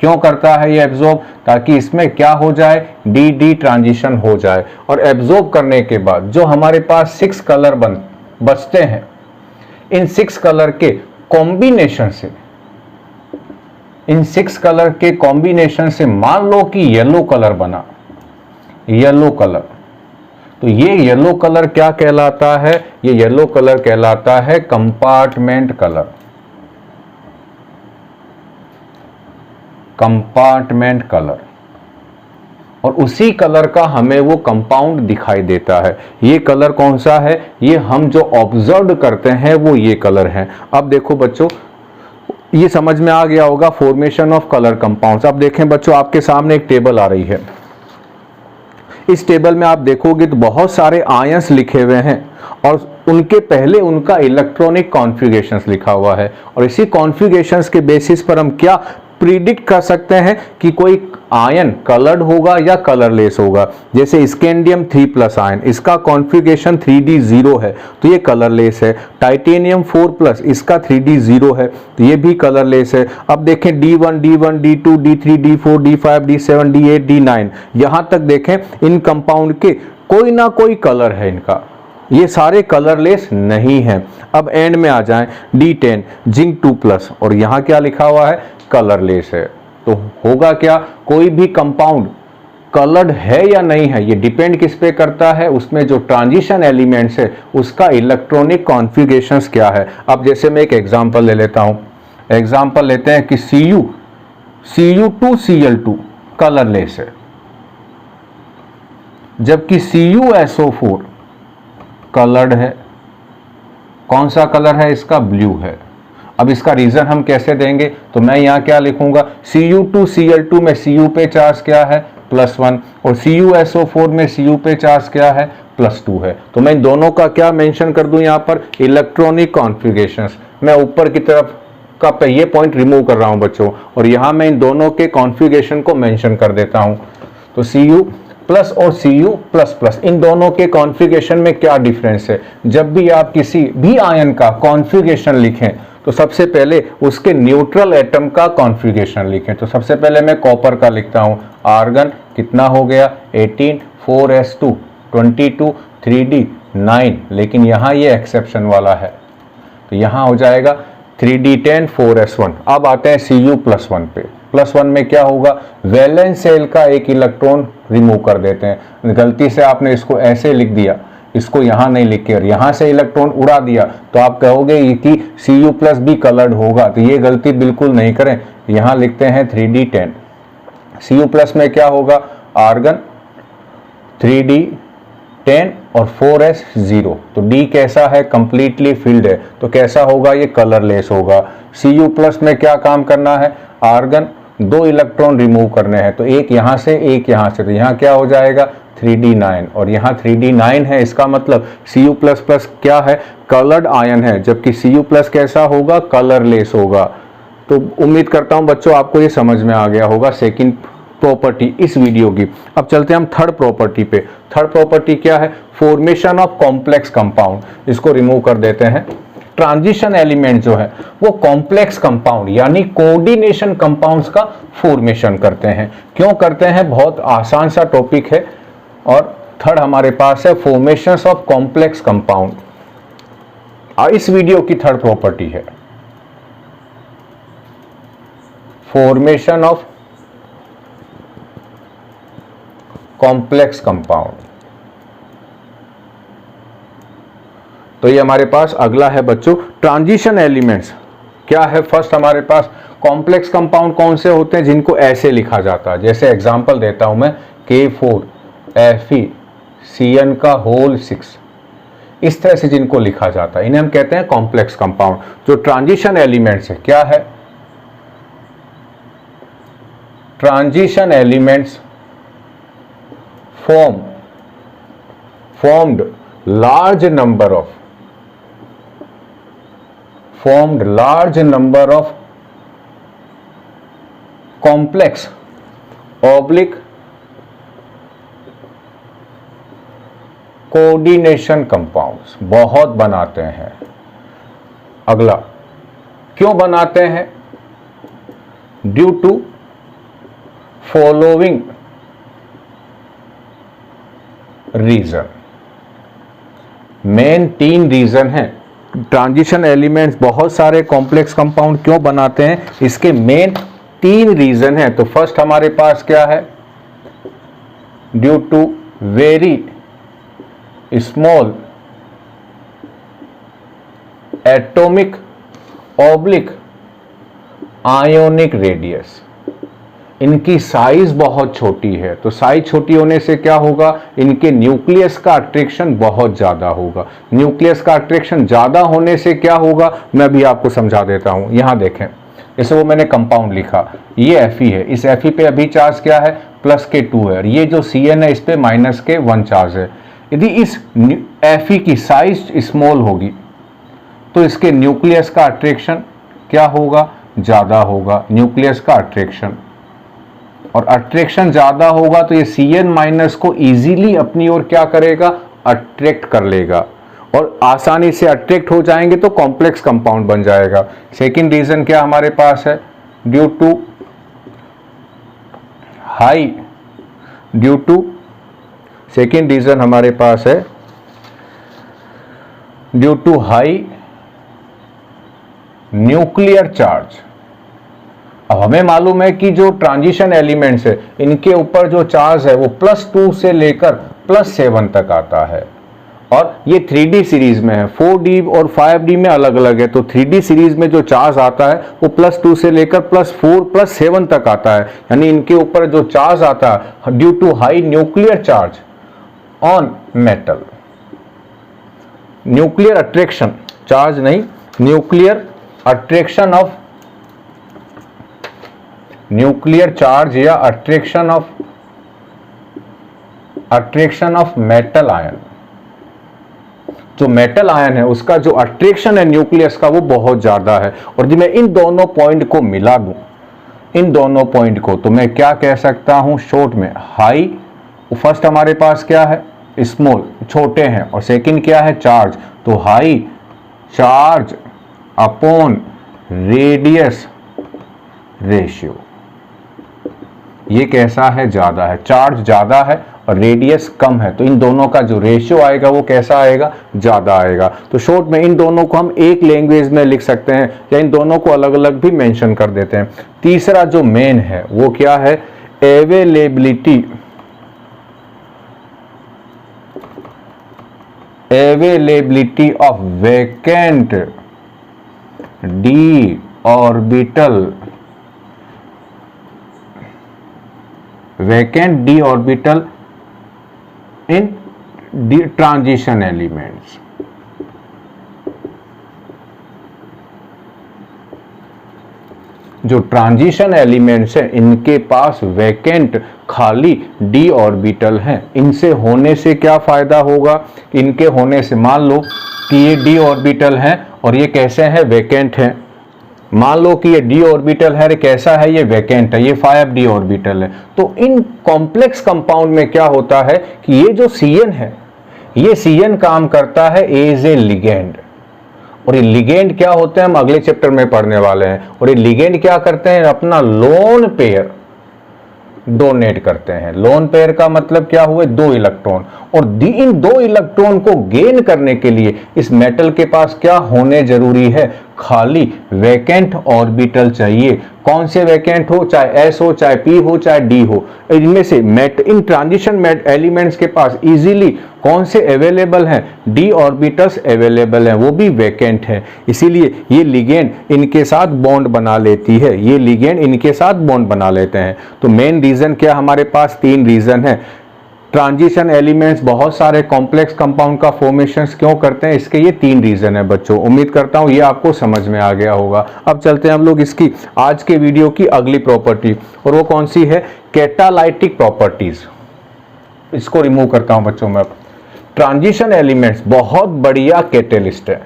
क्यों करता है ये एब्जॉर्ब? ताकि इसमें क्या हो जाए? डी ट्रांजिशन हो जाए। और एब्जॉर्ब करने के बाद जो हमारे पास 6 कलर बचते हैं, इन 6 कलर के कॉम्बिनेशन से, इन 6 कलर के कॉम्बिनेशन से मान लो कि येलो कलर बना, येलो कलर, तो ये येलो कलर क्या कहलाता है? ये येलो कलर कहलाता है कंपार्टमेंट कलर। कंपार्टमेंट कलर, और उसी कलर का हमें वो कंपाउंड दिखाई देता है। ये कलर कौन सा है? ये हम जो ऑब्जर्व करते हैं वो ये कलर है। अब देखो बच्चों, ये समझ में आ गया होगा फॉर्मेशन ऑफ कलर कंपाउंड्स। अब देखें बच्चों, आपके सामने एक टेबल आ रही है। इस टेबल में आप देखोगे तो बहुत सारे आयंस लिखे हुए हैं और उनके पहले उनका इलेक्ट्रॉनिक कॉन्फ़िगरेशंस लिखा हुआ है, और इसी कॉन्फ़िगरेशंस के बेसिस पर हम क्या प्रिडिक्ट कर सकते हैं कि कोई आयन कलर्ड होगा या कलरलेस होगा। जैसे स्कैंडियम 3+ आयन, इसका कॉन्फ़िगरेशन 3D0 है तो ये कलरलेस है। टाइटेनियम 4+, इसका 3D0 है तो ये भी कलरलेस है। अब देखें D1, D1, D2, D3, D4, D5, D7, D8, D9, यहाँ तक देखें इन कंपाउंड के कोई ना कोई कलर है इनका। ये सारे कलरलेस नहीं हैं। अब एंड में आ जाएं, D10 जिंक 2+ और यहाँ क्या लिखा हुआ है, कलरलेस है। तो होगा क्या, कोई भी कंपाउंड कलर्ड है या नहीं है, ये डिपेंड किस पे करता है, उसमें जो ट्रांजिशन एलिमेंट्स है उसका इलेक्ट्रॉनिक कॉन्फ़िगरेशंस क्या है। अब जैसे मैं एक एग्जांपल ले लेता हूं, एग्जांपल लेते हैं कि Cu2Cl2 कलरलेस है, जबकि CuSO4 कलर्ड है। कौन सा कलर है इसका, ब्लू है। अब इसका रीजन हम कैसे देंगे, तो मैं यहाँ क्या लिखूंगा, Cu2Cl2 में Cu पे चार्ज क्या है, +1 और CuSO4 में Cu पे चार्ज क्या है, +2 है। तो मैं इन दोनों का क्या मेंशन कर दूं यहाँ पर, इलेक्ट्रॉनिक कॉन्फ़िगरेशंस। मैं ऊपर की तरफ का ये पॉइंट रिमूव कर रहा हूं बच्चों, और यहाँ मैं इन दोनों के कॉन्फ़िगरेशन को मेंशन कर देता हूं। तो Cu+ और Cu++, इन दोनों के कॉन्फ़िगरेशन में क्या डिफरेंस है। जब भी आप किसी भी आयन का कॉन्फ़िगरेशन लिखें तो सबसे पहले उसके न्यूट्रल एटम का कॉन्फ़िगरेशन लिखें। तो सबसे पहले मैं कॉपर का लिखता हूं, आर्गन कितना हो गया, 18 4s2 22 3d 9, लेकिन यहाँ ये एक्सेप्शन वाला है, तो यहाँ हो जाएगा 3d10 4s1। अब आते हैं Cu+1 पे। +1 में क्या होगा, वैलेंस शेल का एक इलेक्ट्रॉन रिमूव कर देते हैं। गलती से आपने इसको ऐसे लिख दिया, इसको यहाँ नहीं लिख के और यहाँ से इलेक्ट्रॉन उड़ा दिया, तो आप कहोगे कि Cu+ भी कलर्ड होगा। तो ये गलती बिल्कुल नहीं करें। यहाँ लिखते हैं 3d10। Cu+ में क्या होगा, आर्गन 3d10 और 4s0। तो D कैसा है, कंप्लीटली फिल्ड है, तो कैसा होगा, ये कलरलेस होगा। Cu+ में क्या काम करना है, आर्गन 2 इलेक्ट्रॉन रिमूव करने हैं, तो एक यहाँ से एक यहाँ से, तो यहाँ क्या हो जाएगा 3d9 और यहाँ 3d9 है। इसका मतलब Cu++ क्या है, कलर्ड आयन है, जबकि Cu+ कैसा होगा, कलरलेस होगा। तो उम्मीद करता हूँ बच्चों आपको ये समझ में आ गया होगा सेकंड प्रॉपर्टी इस वीडियो की। अब चलते हैं हम थर्ड प्रॉपर्टी पे। थर्ड प्रॉपर्टी क्या है, फॉर्मेशन ऑफ कॉम्प्लेक्स कंपाउंड। इसको रिमूव कर देते हैं। ट्रांजिशन एलिमेंट जो है वो कॉम्प्लेक्स कंपाउंड यानी कोऑर्डिनेशन कंपाउंड्स का फॉर्मेशन करते हैं। क्यों करते हैं, बहुत आसान सा टॉपिक है। और थर्ड हमारे पास है फॉर्मेशंस ऑफ कॉम्प्लेक्स कंपाउंड। इस वीडियो की थर्ड प्रॉपर्टी है फॉर्मेशन ऑफ कॉम्प्लेक्स कंपाउंड। तो ये हमारे पास अगला है बच्चों ट्रांजिशन एलिमेंट्स। क्या है, फर्स्ट हमारे पास कॉम्प्लेक्स कंपाउंड कौन से होते हैं जिनको ऐसे लिखा जाता है। जैसे एग्जांपल देता हूं मैं, K4FeCN6, इस तरह से जिनको लिखा जाता है इन्हें हम कहते हैं कॉम्प्लेक्स कंपाउंड। जो ट्रांजिशन एलिमेंट्स है, क्या है, transition elements formed large number of complex oblique coordination compounds। बहुत बनाते हैं। अगला, क्यों बनाते हैं, due to following reason. Main 3 reason है। ट्रांजिशन एलिमेंट्स बहुत सारे कॉम्प्लेक्स कंपाउंड क्यों बनाते हैं, इसके मेन 3 रीजन है। तो फर्स्ट हमारे पास क्या है, due to very small atomic oblique ionic radius. इनकी साइज बहुत छोटी है, तो साइज छोटी होने से क्या होगा, इनके न्यूक्लियस का अट्रैक्शन बहुत ज्यादा होगा। न्यूक्लियस का अट्रैक्शन ज्यादा होने से क्या होगा, मैं भी आपको समझा देता हूं। यहां देखें, जैसे वो मैंने कंपाउंड लिखा, ये Fe है, इस Fe पे अभी चार्ज क्या है, +2 है, और ये जो Cn है इस पे -1 चार्ज है। यदि इस Fe की साइज स्मॉल होगी तो इसके न्यूक्लियस का अट्रैक्शन क्या होगा, ज्यादा होगा, न्यूक्लियस का अट्रैक्शन। और अट्रैक्शन ज्यादा होगा तो ये Cn- को इजीली अपनी ओर क्या करेगा, अट्रैक्ट कर लेगा, और आसानी से अट्रैक्ट हो जाएंगे तो कॉम्प्लेक्स कंपाउंड बन जाएगा। सेकंड रीजन क्या हमारे पास है, ड्यू टू सेकंड रीजन हमारे पास है due to high nuclear charge. अब हमें मालूम है कि जो ट्रांजिशन एलिमेंट्स है इनके ऊपर जो चार्ज है वो +2 से लेकर +7 तक आता है, और ये 3D सीरीज में है। 4D और 5D में अलग अलग है। तो 3D सीरीज में जो चार्ज आता है वो +2 से लेकर +4 +7 तक आता है, यानी इनके ऊपर जो चार्ज आता है due to high nuclear charge on metal. Nuclear attraction, charge नहीं, nuclear attraction of, nuclear charge या अट्रैक्शन ऑफ मेटल आयन। जो मेटल आयन है उसका जो अट्रैक्शन है न्यूक्लियस का वो बहुत ज्यादा है। और जब मैं इन दोनों पॉइंट को मिला दूं, इन दोनों पॉइंट को, तो मैं क्या कह सकता हूं शॉर्ट में, हाई, फर्स्ट हमारे पास क्या है, स्मॉल, छोटे हैं, और सेकंड क्या है, चार्ज। तो high charge upon radius ratio, ये कैसा है, ज्यादा है। चार्ज ज्यादा है और रेडियस कम है, तो इन दोनों का जो रेशियो आएगा वो कैसा आएगा, ज्यादा आएगा। तो शॉर्ट में इन दोनों को हम एक लैंग्वेज में लिख सकते हैं, या इन दोनों को अलग अलग भी मेंशन कर देते हैं। तीसरा जो मेन है वो क्या है, availability of vacant D orbital, vacant D orbital in transition elements. जो ट्रांजिशन एलिमेंट्स हैं इनके पास वैकेंट खाली डी ऑर्बिटल हैं। इनसे होने से क्या फायदा होगा, इनके होने से मान लो कि ये डी ऑर्बिटल हैं और ये कैसे हैं, वैकेंट हैं। मान लो कि ये डी ऑर्बिटल है, कैसा है, ये वैकेंट है, ये 5d ऑर्बिटल है। तो इन कॉम्प्लेक्स कंपाउंड में क्या होता है कि ये जो Cn है, ये Cn काम करता है एज ए लिगेंड, और ये लिगेंड क्या होते हैं हम अगले चैप्टर में पढ़ने वाले हैं। और ये लिगेंड क्या करते हैं, अपना लोन पेयर डोनेट करते हैं। लोन पेयर का मतलब क्या हुए, 2 इलेक्ट्रॉन, और इन 2 इलेक्ट्रॉन को गेन करने के लिए इस मेटल के पास क्या होने जरूरी है, खाली वैकेंट ऑर्बिटल चाहिए। कौन से वैकेंट हो, चाहे S हो, चाहे P हो, चाहे D हो, इनमें से इन ट्रांजिशन एलिमेंट्स के पास इजीली कौन से अवेलेबल हैं, D ऑर्बिटल्स अवेलेबल हैं, वो भी वैकेंट है। इसीलिए ये लिगेंड इनके साथ बॉन्ड बना लेती है, ये लिगेंड इनके साथ बॉन्ड बना लेते हैं। तो मेन रीजन क्या, हमारे पास 3 रीजन है। ट्रांजिशन एलिमेंट्स बहुत सारे कॉम्प्लेक्स कंपाउंड का फॉर्मेशन क्यों करते हैं, इसके ये 3 रीजन है बच्चों। उम्मीद करता हूं ये आपको समझ में आ गया होगा। अब चलते हैं हम लोग इसकी आज के वीडियो की अगली प्रॉपर्टी, और वो कौन सी है, कैटालाइटिक प्रॉपर्टीज। इसको रिमूव करता हूं बच्चों मैं। ट्रांजिशन एलिमेंट्स बहुत बढ़िया कैटेलिस्ट है।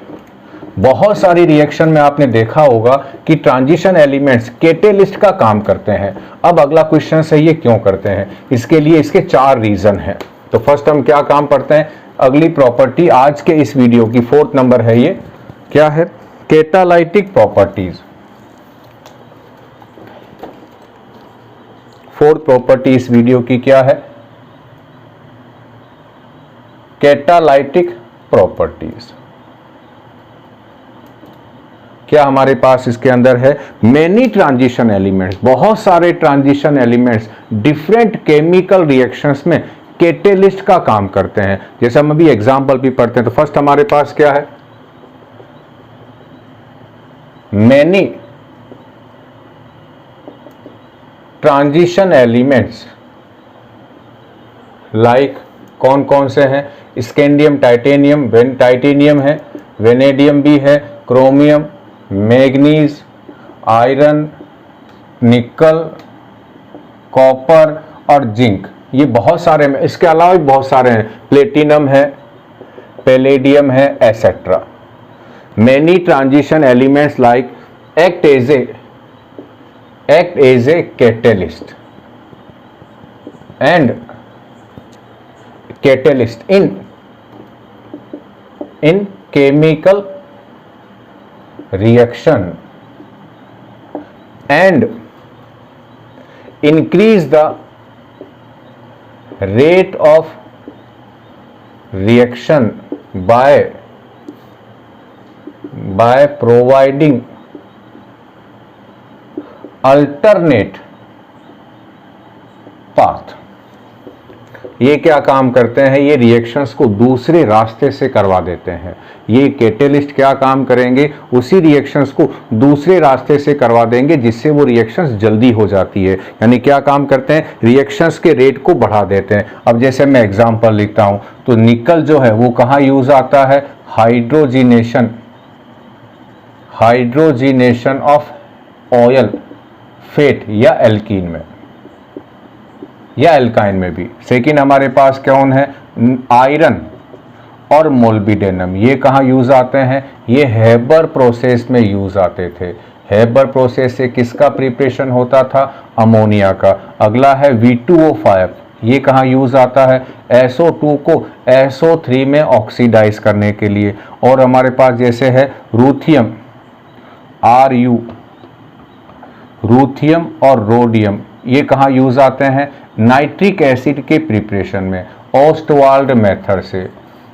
बहुत सारी रिएक्शन में आपने देखा होगा कि ट्रांजिशन एलिमेंट्स कैटेलिस्ट का काम करते हैं। अब अगला क्वेश्चन है ये क्यों करते हैं, इसके लिए इसके 4 रीजन हैं। तो फर्स्ट हम क्या काम पढ़ते हैं, अगली प्रॉपर्टी आज के इस वीडियो की 4th नंबर है, ये क्या है, कैटालाइटिक प्रॉपर्टीज। 4th प्रॉपर्टी इस वीडियो की क्या है, कैटालाइटिक प्रॉपर्टीज। क्या हमारे पास इसके अंदर है, मेनी ट्रांजिशन एलिमेंट्स, बहुत सारे transition elements different chemical reactions में कैटेलिस्ट का काम करते हैं। जैसे हम अभी एग्जांपल भी पढ़ते हैं, तो फर्स्ट हमारे पास क्या है, मेनी ट्रांजिशन एलिमेंट्स लाइक, कौन कौन से हैं, स्कैंडियम टाइटेनियम, टाइटेनियम है, वेनेडियम भी है, क्रोमियम, मैग्नीज, आयरन, निकल, कॉपर और जिंक, ये बहुत सारे में। इसके अलावा भी बहुत सारे हैं, प्लेटिनम है, पैलेडियम है, etcetera. Many transition elements like act as a catalyst and catalyst in chemical reaction and increase the rate of reaction by by providing alternate path। ये क्या काम करते हैं, ये रिएक्शंस को दूसरे रास्ते से करवा देते हैं। ये कैटेलिस्ट क्या काम करेंगे, उसी रिएक्शंस को दूसरे रास्ते से करवा देंगे जिससे वो रिएक्शंस जल्दी हो जाती है। यानी क्या काम करते हैं, रिएक्शंस के रेट को बढ़ा देते हैं। अब जैसे मैं एग्जांपल लिखता हूं तो निकल जो है वो कहाँ यूज आता है, हाइड्रोजिनेशन ऑफ ऑयल, फेट या एल्कीन में या एल्काइन में भी। सेकेंड हमारे पास कौन है, आयरन और मोल्बिडेनम। ये कहाँ यूज आते हैं, ये हेबर प्रोसेस में यूज आते थे। हेबर प्रोसेस से किसका प्रिपरेशन होता था, अमोनिया का। अगला है V2O5, ये कहाँ यूज आता है, SO2 को SO3 में ऑक्सीडाइज करने के लिए। और हमारे पास जैसे है रूथियम, RU, रूथियम और रोडियम, ये कहाँ यूज आते हैं, नाइट्रिक एसिड के प्रिपरेशन में, ऑस्टवाल्ड मेथड से।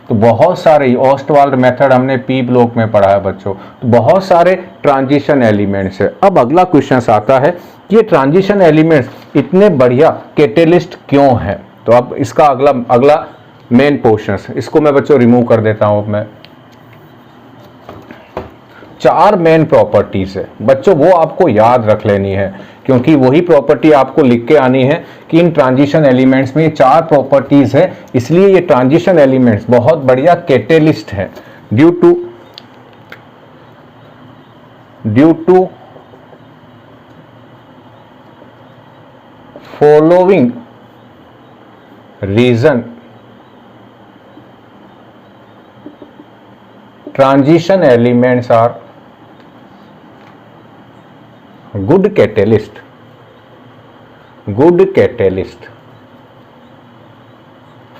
तो बहुत सारे ऑस्टवाल्ड मेथड हमने पी ब्लॉक में पढ़ा है बच्चों। तो बहुत सारे ट्रांजिशन एलिमेंट्स है। अब अगला क्वेश्चन आता है कि ये ट्रांजिशन एलिमेंट्स इतने बढ़िया कैटेलिस्ट क्यों हैं। तो अब इसका अगला मेन पोर्शन, इसको मैं बच्चों रिमूव कर देता हूं। मैं 4 मेन प्रॉपर्टीज है बच्चों, वो आपको याद रख लेनी है, क्योंकि वही प्रॉपर्टी आपको लिख के आनी है कि इन ट्रांजिशन एलिमेंट्स में ये 4 प्रॉपर्टीज है, इसलिए ये ट्रांजिशन एलिमेंट्स बहुत बढ़िया कैटेलिस्ट है। Due to following reason, transition elements are good catalyst.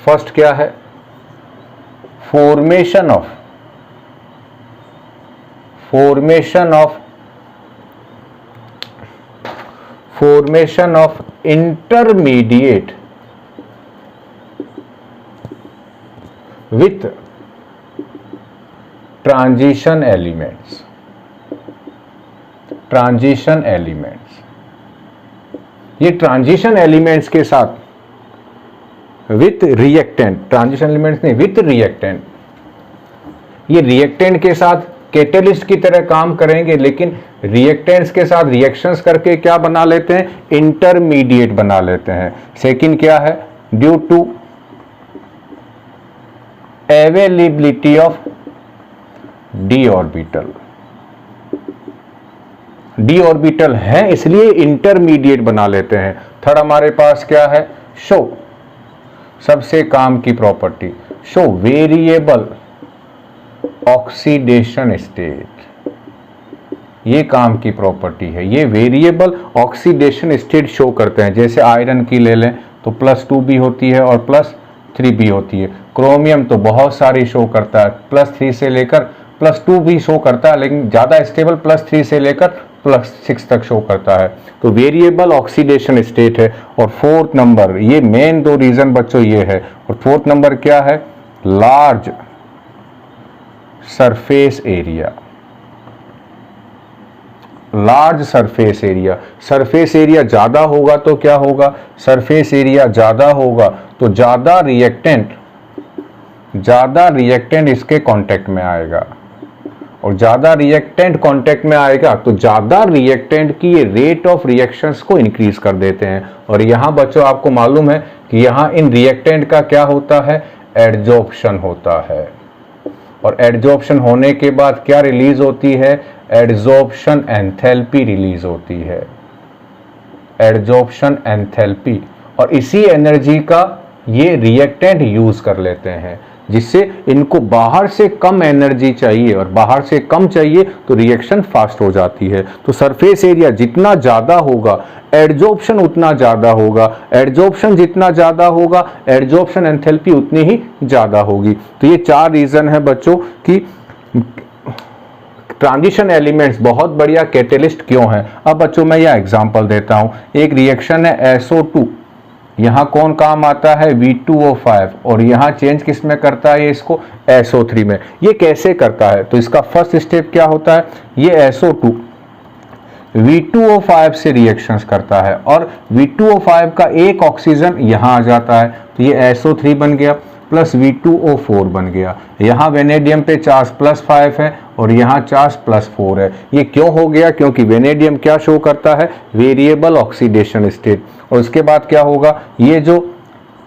First क्या है, formation of intermediate with transition elements. ये ट्रांजिशन एलिमेंट्स के साथ विथ रिएक्टेंट, ट्रांजिशन एलिमेंट्स नहीं विथ रिएक्टेंट, ये रिएक्टेंट के साथ कैटेलिस्ट की तरह काम करेंगे, लेकिन रिएक्टेंट्स के साथ रिएक्शंस करके क्या बना लेते हैं, इंटरमीडिएट बना लेते हैं। सेकंड क्या है, due to availability of d orbital है, इसलिए इंटरमीडिएट बना लेते हैं। थर्ड हमारे पास क्या है, शो, सबसे काम की property, show variable oxidation state. ये काम की प्रॉपर्टी है, ये वेरिएबल ऑक्सीडेशन स्टेट शो करते हैं। जैसे आयरन की ले लें तो +2 भी होती है और +3 भी होती है। क्रोमियम तो बहुत सारी शो करता है, +3 से लेकर +2 भी शो करता है, लेकिन ज़्यादा स्टेबल +3 से लेकर +6 तक शो करता है। तो वेरिएबल ऑक्सीडेशन स्टेट है। और फोर्थ नंबर, ये मेन 2 रीजन बच्चों ये है। और फोर्थ नंबर क्या है, large surface area. Surface area ज़्यादा होगा तो क्या होगा, सरफेस एरिया ज़्यादा होगा तो ज़्यादा रिएक्टेंट इसके कांटेक्ट में आएगा, और ज़्यादा रिएक्टेंट कांटेक्ट में आएगा तो ज़्यादा रिएक्टेंट की ये रेट ऑफ रिएक्शंस को इंक्रीज कर देते हैं। और यहाँ बच्चों आपको मालूम है कि यहाँ इन रिएक्टेंट का क्या होता है, एडजॉर्प्शन होता है। और एडजॉर्प्शन होने के बाद क्या रिलीज होती है, एडजॉर्प्शन एंथैल्पी रिलीज होती है, एडजॉर्प्शन एंथैल्पी। और इसी एनर्जी का ये रिएक्टेंट यूज कर लेते हैं, जिससे इनको बाहर से कम एनर्जी चाहिए, और बाहर से कम चाहिए तो रिएक्शन फास्ट हो जाती है। तो सरफेस एरिया जितना ज़्यादा होगा एडजॉर्प्शन उतना ज़्यादा होगा, एडजॉर्प्शन जितना ज़्यादा होगा एडजॉर्प्शन एंथैल्पी उतनी ही ज़्यादा होगी। तो ये 4 रीज़न है बच्चों कि ट्रांजिशन एलिमेंट्स बहुत बढ़िया कैटेलिस्ट क्यों है। अब बच्चों मैं यह एग्जांपल देता हूँ। एक रिएक्शन है SO2 यहाँ कौन काम आता है, V2O5, और यहाँ चेंज किस में करता है, इसको SO3 में। ये कैसे करता है, तो इसका फर्स्ट स्टेप क्या होता है, ये SO2 V2O5 से रिएक्शंस करता है और V2O5 का एक ऑक्सीजन यहाँ आ जाता है, तो ये SO3 बन गया प्लस V2O4 बन गया। यहाँ वेनेडियम पे चार्ज +5 है और यहाँ चार्ज +4 है। ये क्यों हो गया, क्योंकि वेनेडियम क्या शो करता है, वेरिएबल ऑक्सीडेशन स्टेट। और उसके बाद क्या होगा, ये जो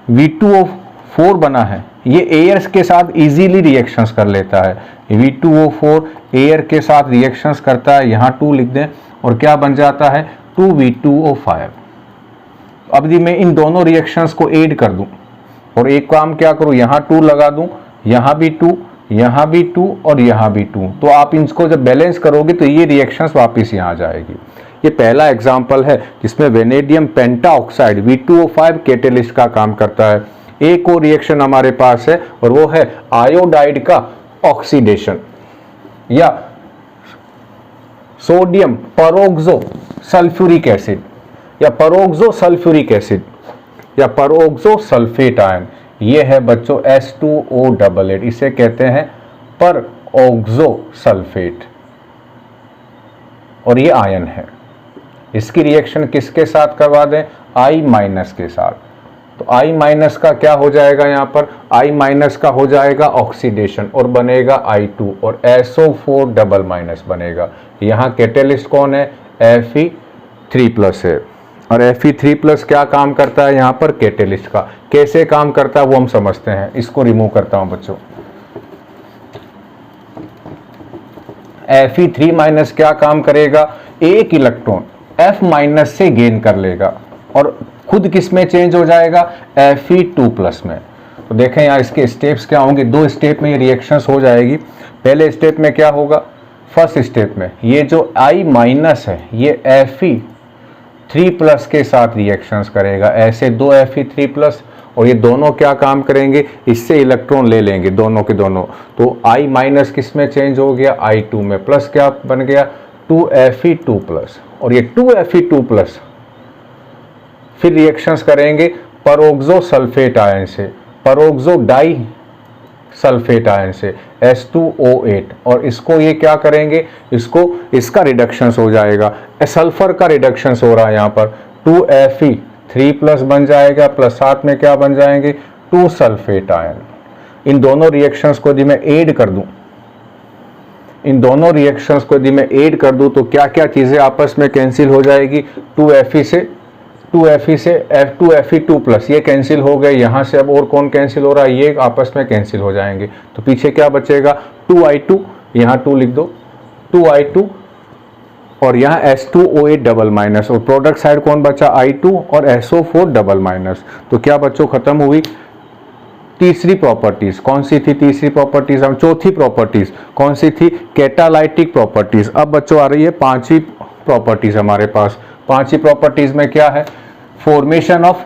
V2O4 बना है ये एयर के साथ इजीली रिएक्शंस कर लेता है। V2O4 एयर के साथ रिएक्शंस करता है, यहाँ 2 लिख दें, और क्या बन जाता है 2V2O5। अब यदि मैं इन दोनों रिएक्शंस को ऐड कर दूं और एक काम क्या करूं, यहाँ 2 लगा दूं, यहाँ भी 2, यहाँ भी 2 और यहाँ भी 2, तो आप इनको जब बैलेंस करोगे तो ये रिएक्शंस वापस यहाँ आ जाएगी। ये पहला एग्जाम्पल है जिसमें वेनेडियम पेंटाऑक्साइड V2O5 कैटेलिस्ट का काम करता है। एक और रिएक्शन हमारे पास है और वो है आयोडाइड का ऑक्सीडेशन या सोडियम परोक्सो सल्फ्यूरिक एसिड या परोक्सो सल्फ्यूरिक एसिड या परोक्सो सल्फेट आयन। ये है बच्चों H2O8, इसे कहते हैं परोक्सो सल्फेट और ये आयन है। इसकी रिएक्शन किसके साथ करवा दें, I- के साथ। तो I- का क्या हो जाएगा, यहाँ पर I- का हो जाएगा ऑक्सीडेशन और बनेगा I2 और SO4 बनेगा। यहाँ कैटेलिस्ट कौन है, Fe3+ है और Fe3+ क्या काम करता है यहाँ पर, कैटेलिस्ट का। कैसे काम करता है वो हम समझते हैं। इसको रिमूव करता हूं बच्चों। Fe3- क्या काम करेगा, एक इलेक्ट्रॉन F- से गेन कर लेगा और खुद किस में चेंज हो जाएगा, Fe2+ में। तो देखें यहाँ इसके स्टेप्स क्या होंगे, 2 स्टेप में ये रिएक्शंस हो जाएगी। पहले स्टेप में क्या होगा, फर्स्ट स्टेप में ये जो I- है ये Fe3+ के साथ रिएक्शंस करेगा, ऐसे 2 Fe3+ और ये दोनों क्या काम करेंगे, इससे इलेक्ट्रॉन ले लेंगे दोनों के दोनों। तो I- किस में चेंज हो गया, I2 में, प्लस क्या बन गया 2Fe2+ और ये 2Fe2+ फिर रिएक्शंस करेंगे परोक्सो सल्फेट आयन से, परोक्सो डाई सल्फेट आयन से H2O8 और इसको ये क्या करेंगे, इसका रिडक्शंस हो जाएगा, सल्फर का रिडक्शंस हो रहा है यहाँ पर 2Fe3+ बन जाएगा प्लस साथ में क्या बन जाएंगे 2 सल्फेट आयन। इन दोनों रिएक्शंस को यदि मैं ऐड कर दूं, इन दोनों रिएक्शंस को यदि मैं ऐड कर दूं तो क्या क्या चीजें आपस में कैंसिल हो जाएगी, 2Fe से 2Fe2+ ये कैंसिल हो गए, यहाँ से अब और कौन कैंसिल हो रहा है, ये आपस में कैंसिल हो जाएंगे। तो पीछे क्या बचेगा 2I2, यहाँ 2 लिख दो 2I2 और यहाँ H2O8 और प्रोडक्ट साइड कौन बचा I2 और SO4 तो क्या बच्चों खत्म हुई तीसरी प्रॉपर्टीज। कौन सी थी तीसरी प्रॉपर्टीज, हम चौथी प्रॉपर्टीज कौन सी थी, कैटालाइटिक प्रॉपर्टीज। अब बच्चों आ रही है पांचवी प्रॉपर्टीज हमारे पास। पांचवी प्रॉपर्टीज में क्या है, फॉर्मेशन ऑफ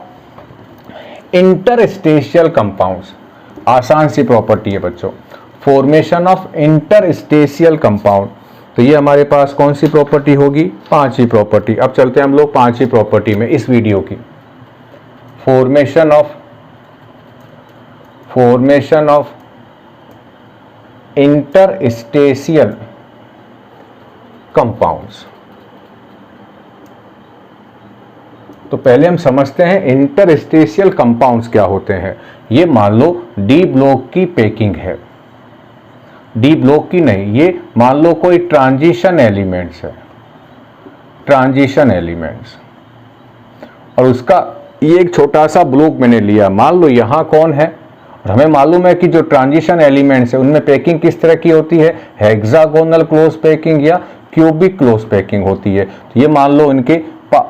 इंटरस्टेशियल कंपाउंड्स। आसान सी प्रॉपर्टी है बच्चों, फॉर्मेशन ऑफ इंटरस्टेशियल कंपाउंड। तो ये हमारे पास कौन सी प्रॉपर्टी होगी, पांचवी प्रॉपर्टी। अब चलते हैं हम लोग पांचवी प्रॉपर्टी में इस वीडियो की, फॉर्मेशन ऑफ इंटरस्टेशियल कंपाउंड्स। तो पहले हम समझते हैं इंटरस्टेशियल कंपाउंड्स क्या होते हैं। ये मान लो डी ब्लॉक की पैकिंग है, डी ब्लॉक की नहीं, ये मान लो कोई ट्रांजिशन एलिमेंट्स है, ट्रांजिशन एलिमेंट्स, और उसका ये एक छोटा सा ब्लॉक मैंने लिया। मान लो यहाँ कौन है, और हमें मालूम है कि जो ट्रांजिशन एलिमेंट्स है उनमें पैकिंग किस तरह की होती है, हेक्सागोनल क्लोज पैकिंग या क्यूबिक क्लोज पैकिंग होती है। तो ये मान लो इनके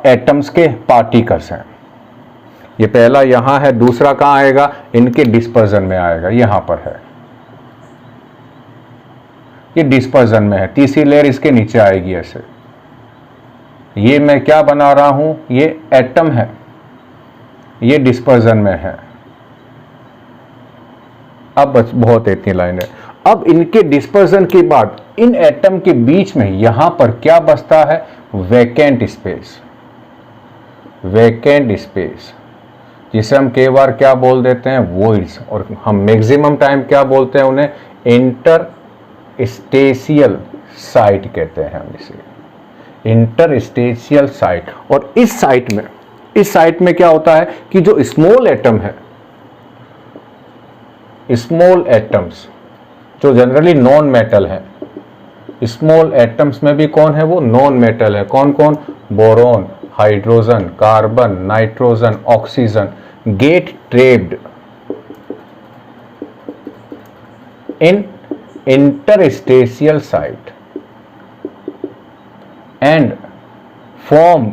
एटम्स के पार्टिकल्स हैं। ये पहला यहाँ है, दूसरा कहाँ आएगा, इनके डिस्पर्जन में आएगा, यहाँ पर है, ये डिस्पर्जन में है। तीसरी लेयर इसके नीचे आएगी ऐसे। ये मैं क्या बना रहा हूं, ये एटम है, ये डिस्पर्जन में है। अब बस बहुत इतनी लाइन है। अब इनके डिस्पर्जन के बाद इन एटम के बीच में यहां पर क्या बचता है, वैकेंट स्पेस, वैकेंट स्पेस। जिसे हम कई बार क्या बोल देते हैं, वॉइड्स, और हम मैक्सिमम टाइम क्या बोलते हैं उन्हें, इंटरस्टेशियल साइट कहते हैं हम इसे, इंटरस्टेशियल साइट। और इस साइट में क्या होता है कि जो स्मॉल एटम है, स्मॉल एटम्स जो जनरली नॉन मेटल है, स्मॉल एटम्स में भी कौन है, वो नॉन मेटल है। कौन कौन, boron, hydrogen, carbon, nitrogen, oxygen, get trapped in interstitial site and form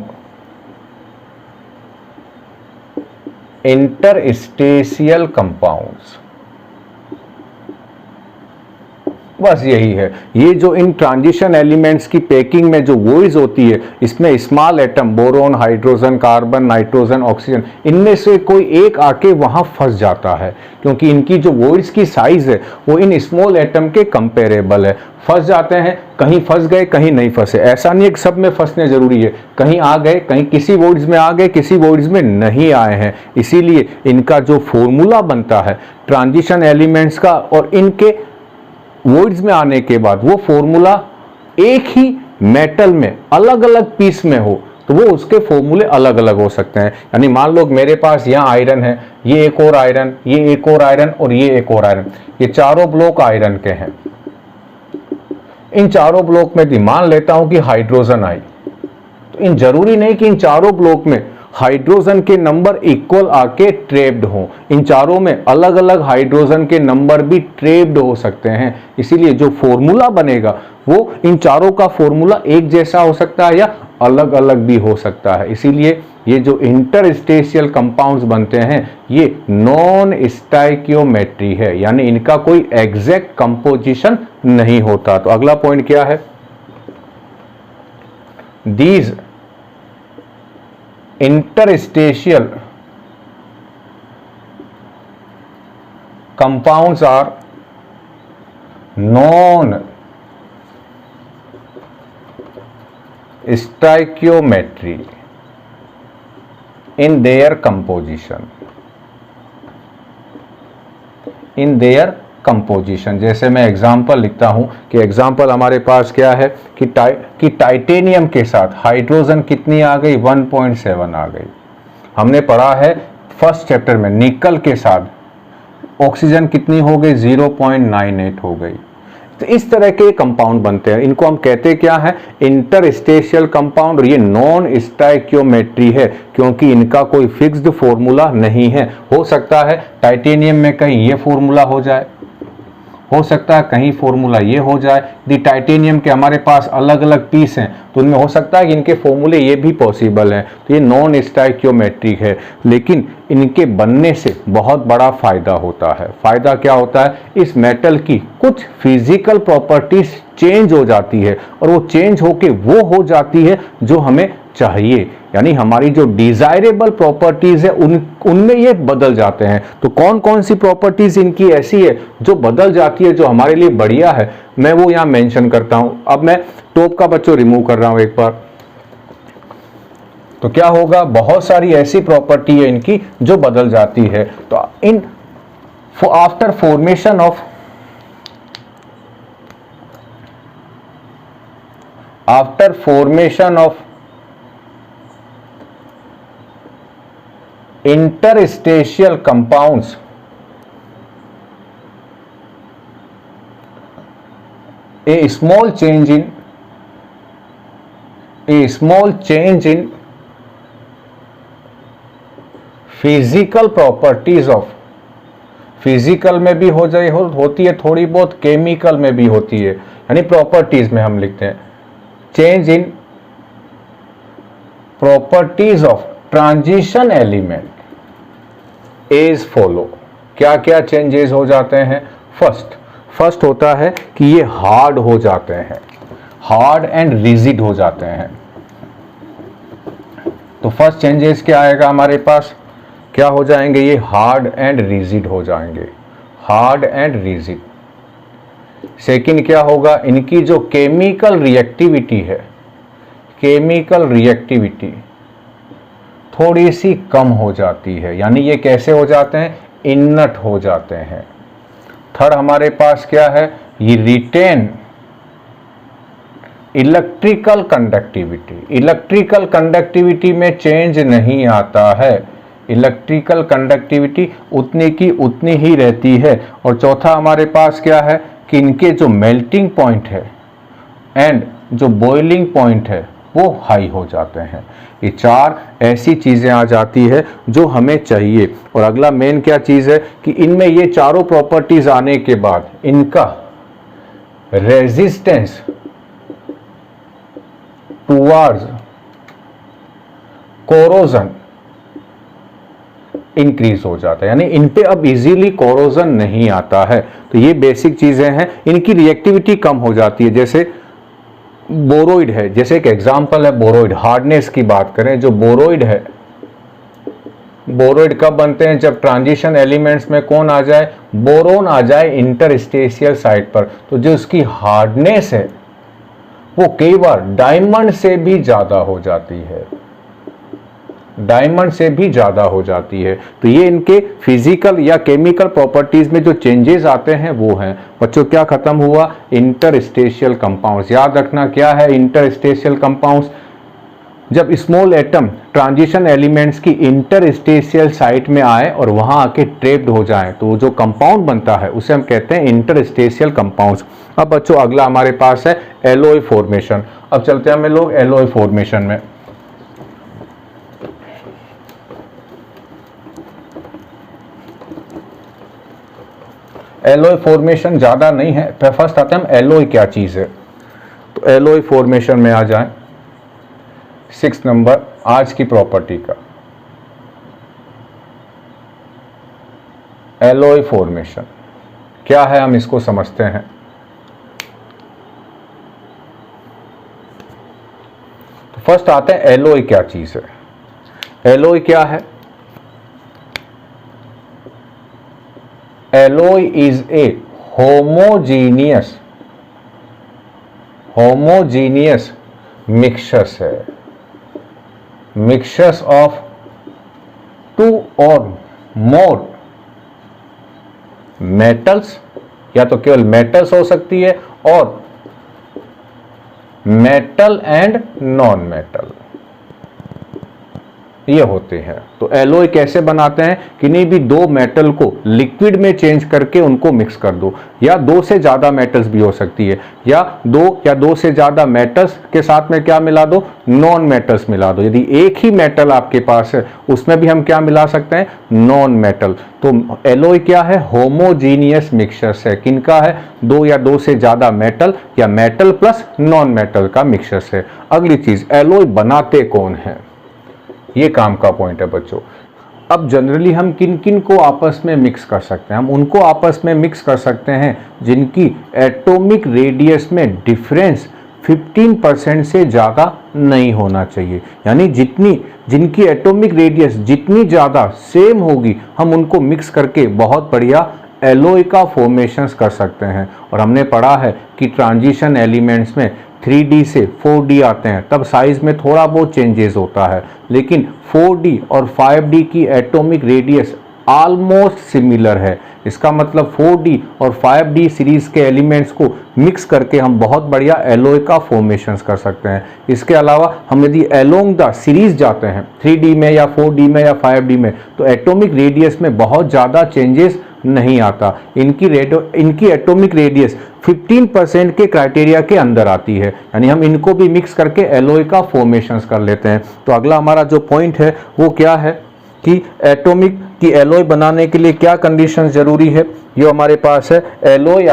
interstitial compounds. बस यही है। ये जो इन ट्रांजिशन एलिमेंट्स की पैकिंग में जो वॉइड्स होती है, इसमें small atom boron, hydrogen, carbon, nitrogen, oxygen, इनमें से कोई एक आके वहां फंस जाता है, क्योंकि इनकी जो वॉइड्स की साइज है वो इन स्मॉल एटम के कंपेरेबल है। फंस जाते हैं, कहीं फंस गए कहीं नहीं फंसे, ऐसा नहीं है कि सब में फंसने जरूरी है, कहीं आ गए, कहीं किसी वॉइड्स में आ गए, किसी वॉइड्स में नहीं आए हैं। इसीलिए इनका जो फॉर्मूला बनता है ट्रांजिशन एलिमेंट्स का, और इनके वॉइड्स में आने के बाद वो फॉर्मूला एक ही मेटल में अलग अलग पीस में हो, तो वो उसके फॉर्मूले अलग अलग हो सकते हैं। यानी मान लो मेरे पास यहाँ आयरन है, ये एक और आयरन, ये एक और आयरन और ये एक और आयरन, ये चारों ब्लॉक आयरन के हैं। इन चारों ब्लॉक में भी मान लेता हूं कि हाइड्रोजन आई, तो इन जरूरी नहीं कि इन चारों ब्लॉक में हाइड्रोजन के नंबर इक्वल आके ट्रेप्ड हों, इन चारों में अलग अलग हाइड्रोजन के नंबर भी ट्रेप्ड हो सकते हैं। इसीलिए जो फॉर्मूला बनेगा वो इन चारों का फॉर्मूला एक जैसा हो सकता है या अलग अलग भी हो सकता है। इसीलिए ये जो इंटरस्टेशियल कंपाउंड्स बनते हैं ये नॉन स्टाइकियोमेट्री है, यानी इनका कोई एग्जैक्ट कंपोजिशन नहीं होता। तो अगला पॉइंट क्या है, these interstitial compounds are non stoichiometry in their composition, जैसे मैं एग्जाम्पल लिखता हूं कि एग्जाम्पल हमारे पास क्या है कि टाइटेनियम के साथ हाइड्रोजन कितनी आ गई, 1.7 आ गई। हमने पढ़ा है फर्स्ट चैप्टर में निकल के साथ ऑक्सीजन कितनी हो गई, 0.98 हो गई। तो इस तरह के कंपाउंड बनते हैं, इनको हम कहते क्या है, इंटरस्टेशियल कंपाउंड। और ये नॉन स्टाइकियोमेट्री है क्योंकि इनका कोई फिक्स्ड फॉर्मूला नहीं है। हो सकता है टाइटेनियम में कहीं ये फॉर्मूला हो जाए, हो सकता है कहीं फॉर्मूला ये हो जाए। यदि टाइटेनियम के हमारे पास अलग अलग पीस हैं तो उनमें हो सकता है कि इनके फॉर्मूले ये भी पॉसिबल हैं। तो ये नॉन स्टाइकियोमेट्रिक है, लेकिन इनके बनने से बहुत बड़ा फायदा होता है। फायदा क्या होता है, इस मेटल की कुछ फिजिकल प्रॉपर्टीज चेंज हो जाती है और वो चेंज होके वो हो जाती है जो हमें चाहिए, यानी हमारी जो डिजायरेबल प्रॉपर्टीज है उनमें ये बदल जाते हैं। तो कौन कौन सी प्रॉपर्टीज इनकी ऐसी है जो बदल जाती है, जो हमारे लिए बढ़िया है, मैं वो यहां मेंशन करता हूं। अब मैं टॉप का बच्चों रिमूव कर रहा हूं एक बार, तो क्या होगा, बहुत सारी ऐसी प्रॉपर्टी है इनकी जो बदल जाती है। तो in after formation of interstitial compounds, a small change in physical properties of, physical में भी हो जाए होती है, थोड़ी बहुत केमिकल में भी होती है, यानी प्रॉपर्टीज में हम लिखते हैं change in properties of transition element as follow. क्या क्या चेंजेस हो जाते हैं, फर्स्ट होता है कि ये हार्ड हो जाते हैं, हार्ड एंड रिजिड हो जाते हैं। तो फर्स्ट चेंजेस क्या आएगा हमारे पास, क्या हो जाएंगे, ये हार्ड एंड रिजिड हो जाएंगे, हार्ड एंड रिजिड। सेकंड क्या होगा, इनकी जो केमिकल रिएक्टिविटी है, केमिकल रिएक्टिविटी थोड़ी सी कम हो जाती है, यानी ये कैसे हो जाते हैं, इनट हो जाते हैं। थर्ड हमारे पास क्या है, ये retain electrical conductivity. Electrical conductivity में चेंज नहीं आता है, इलेक्ट्रिकल कंडक्टिविटी उतनी की उतनी ही रहती है। और चौथा हमारे पास क्या है कि इनके जो मेल्टिंग पॉइंट है एंड जो बॉइलिंग पॉइंट है वो हाई हो जाते हैं। ये चार ऐसी चीज़ें आ जाती है जो हमें चाहिए। और अगला मेन क्या चीज़ है कि इनमें ये चारों प्रॉपर्टीज आने के बाद इनका रेजिस्टेंस टुवर्ड्स कोरोजन इंक्रीज हो जाता है, यानी इन पे अब इजीली कोरोजन नहीं आता है। तो ये बेसिक चीजें हैं, इनकी रिएक्टिविटी कम हो जाती है। जैसे बोरोइड है, जैसे एक एग्जांपल है बोरोइड, हार्डनेस की बात करें, जो बोरोइड है, बोरोइड कब बनते हैं, जब ट्रांजिशन एलिमेंट्स में कौन आ जाए, बोरोन आ जाए इंटरस्टेशियल साइट पर। तो जो उसकी हार्डनेस है वो कई बार डायमंड से भी ज्यादा हो जाती है, डायमंड से भी ज्यादा हो जाती है। तो ये इनके फिजिकल या केमिकल प्रॉपर्टीज में जो चेंजेस आते हैं वो हैं। बच्चों क्या खत्म हुआ, इंटरस्टेशियल कंपाउंड्स। याद रखना क्या है इंटरस्टेशियल कंपाउंड्स, जब स्मॉल एटम ट्रांजिशन एलिमेंट्स की इंटरस्टेशियल साइट में आए और वहां आके ट्रेप्ड हो जाए तो जो कंपाउंड बनता है उसे हम कहते हैं इंटरस्टेशियल कंपाउंड्स। अब बच्चों अगला हमारे पास है एलॉय फॉर्मेशन। अब चलते हैं हम लोग एलॉय फॉर्मेशन में। एलॉय फॉर्मेशन ज्यादा नहीं है, फर्स्ट आते हैं हम एलॉय क्या चीज है। तो एलॉय फॉर्मेशन में आ जाए 6 नंबर आज की प्रॉपर्टी का, एलॉय फॉर्मेशन क्या है हम इसको समझते हैं। तो फर्स्ट आते हैं एलॉय क्या चीज है। एलॉय क्या है, alloy is a homogeneous mixtures है, मिक्सचर्स ऑफ 2 और मोर मेटल्स, या तो केवल मेटल्स हो सकती है और मेटल एंड नॉन मेटल ये होते हैं। तो एलॉय कैसे बनाते हैं, किन्हीं भी दो मेटल को लिक्विड में चेंज करके उनको मिक्स कर दो, या दो से ज्यादा मेटल्स भी हो सकती है, या दो से ज्यादा मेटल्स के साथ में क्या मिला दो, नॉन मेटल्स मिला दो। यदि एक ही मेटल आपके पास है उसमें भी हम क्या मिला सकते हैं, नॉन मेटल। तो एलॉय क्या है, होमोजीनियस मिक्सचर्स है, किनका है, दो या दो से ज्यादा मेटल या मेटल प्लस नॉन मेटल का मिक्सचर्स है। अगली चीज, एलॉय बनाते कौन है, ये काम का पॉइंट है बच्चों। अब जनरली हम किन किन को आपस में मिक्स कर सकते हैं, हम उनको आपस में मिक्स कर सकते हैं जिनकी एटॉमिक रेडियस में डिफरेंस 15% से ज़्यादा नहीं होना चाहिए, यानी जिनकी एटॉमिक रेडियस जितनी ज़्यादा सेम होगी हम उनको मिक्स करके बहुत बढ़िया एलॉय का फॉर्मेशंस कर सकते हैं। और हमने पढ़ा है कि ट्रांजिशन एलिमेंट्स में 3D से 4D आते हैं तब साइज में थोड़ा बहुत चेंजेस होता है, लेकिन 4D और 5D की एटॉमिक रेडियस ऑलमोस्ट सिमिलर है। इसका मतलब 4D और 5D सीरीज के एलिमेंट्स को मिक्स करके हम बहुत बढ़िया एलॉय का फॉर्मेशंस कर सकते हैं। इसके अलावा हम यदि अलोंग द सीरीज जाते हैं 3D में या 4D में या 5D में तो एटॉमिक रेडियस में बहुत ज़्यादा चेंजेस नहीं आता, इनकी एटॉमिक रेडियस 15% के क्राइटेरिया के अंदर आती है, यानी हम इनको भी मिक्स करके एलॉय का फॉर्मेशंस कर लेते हैं। तो अगला हमारा जो पॉइंट है वो क्या है कि एटॉमिक की एलॉय बनाने के लिए क्या कंडीशंस जरूरी है, ये हमारे पास है alloy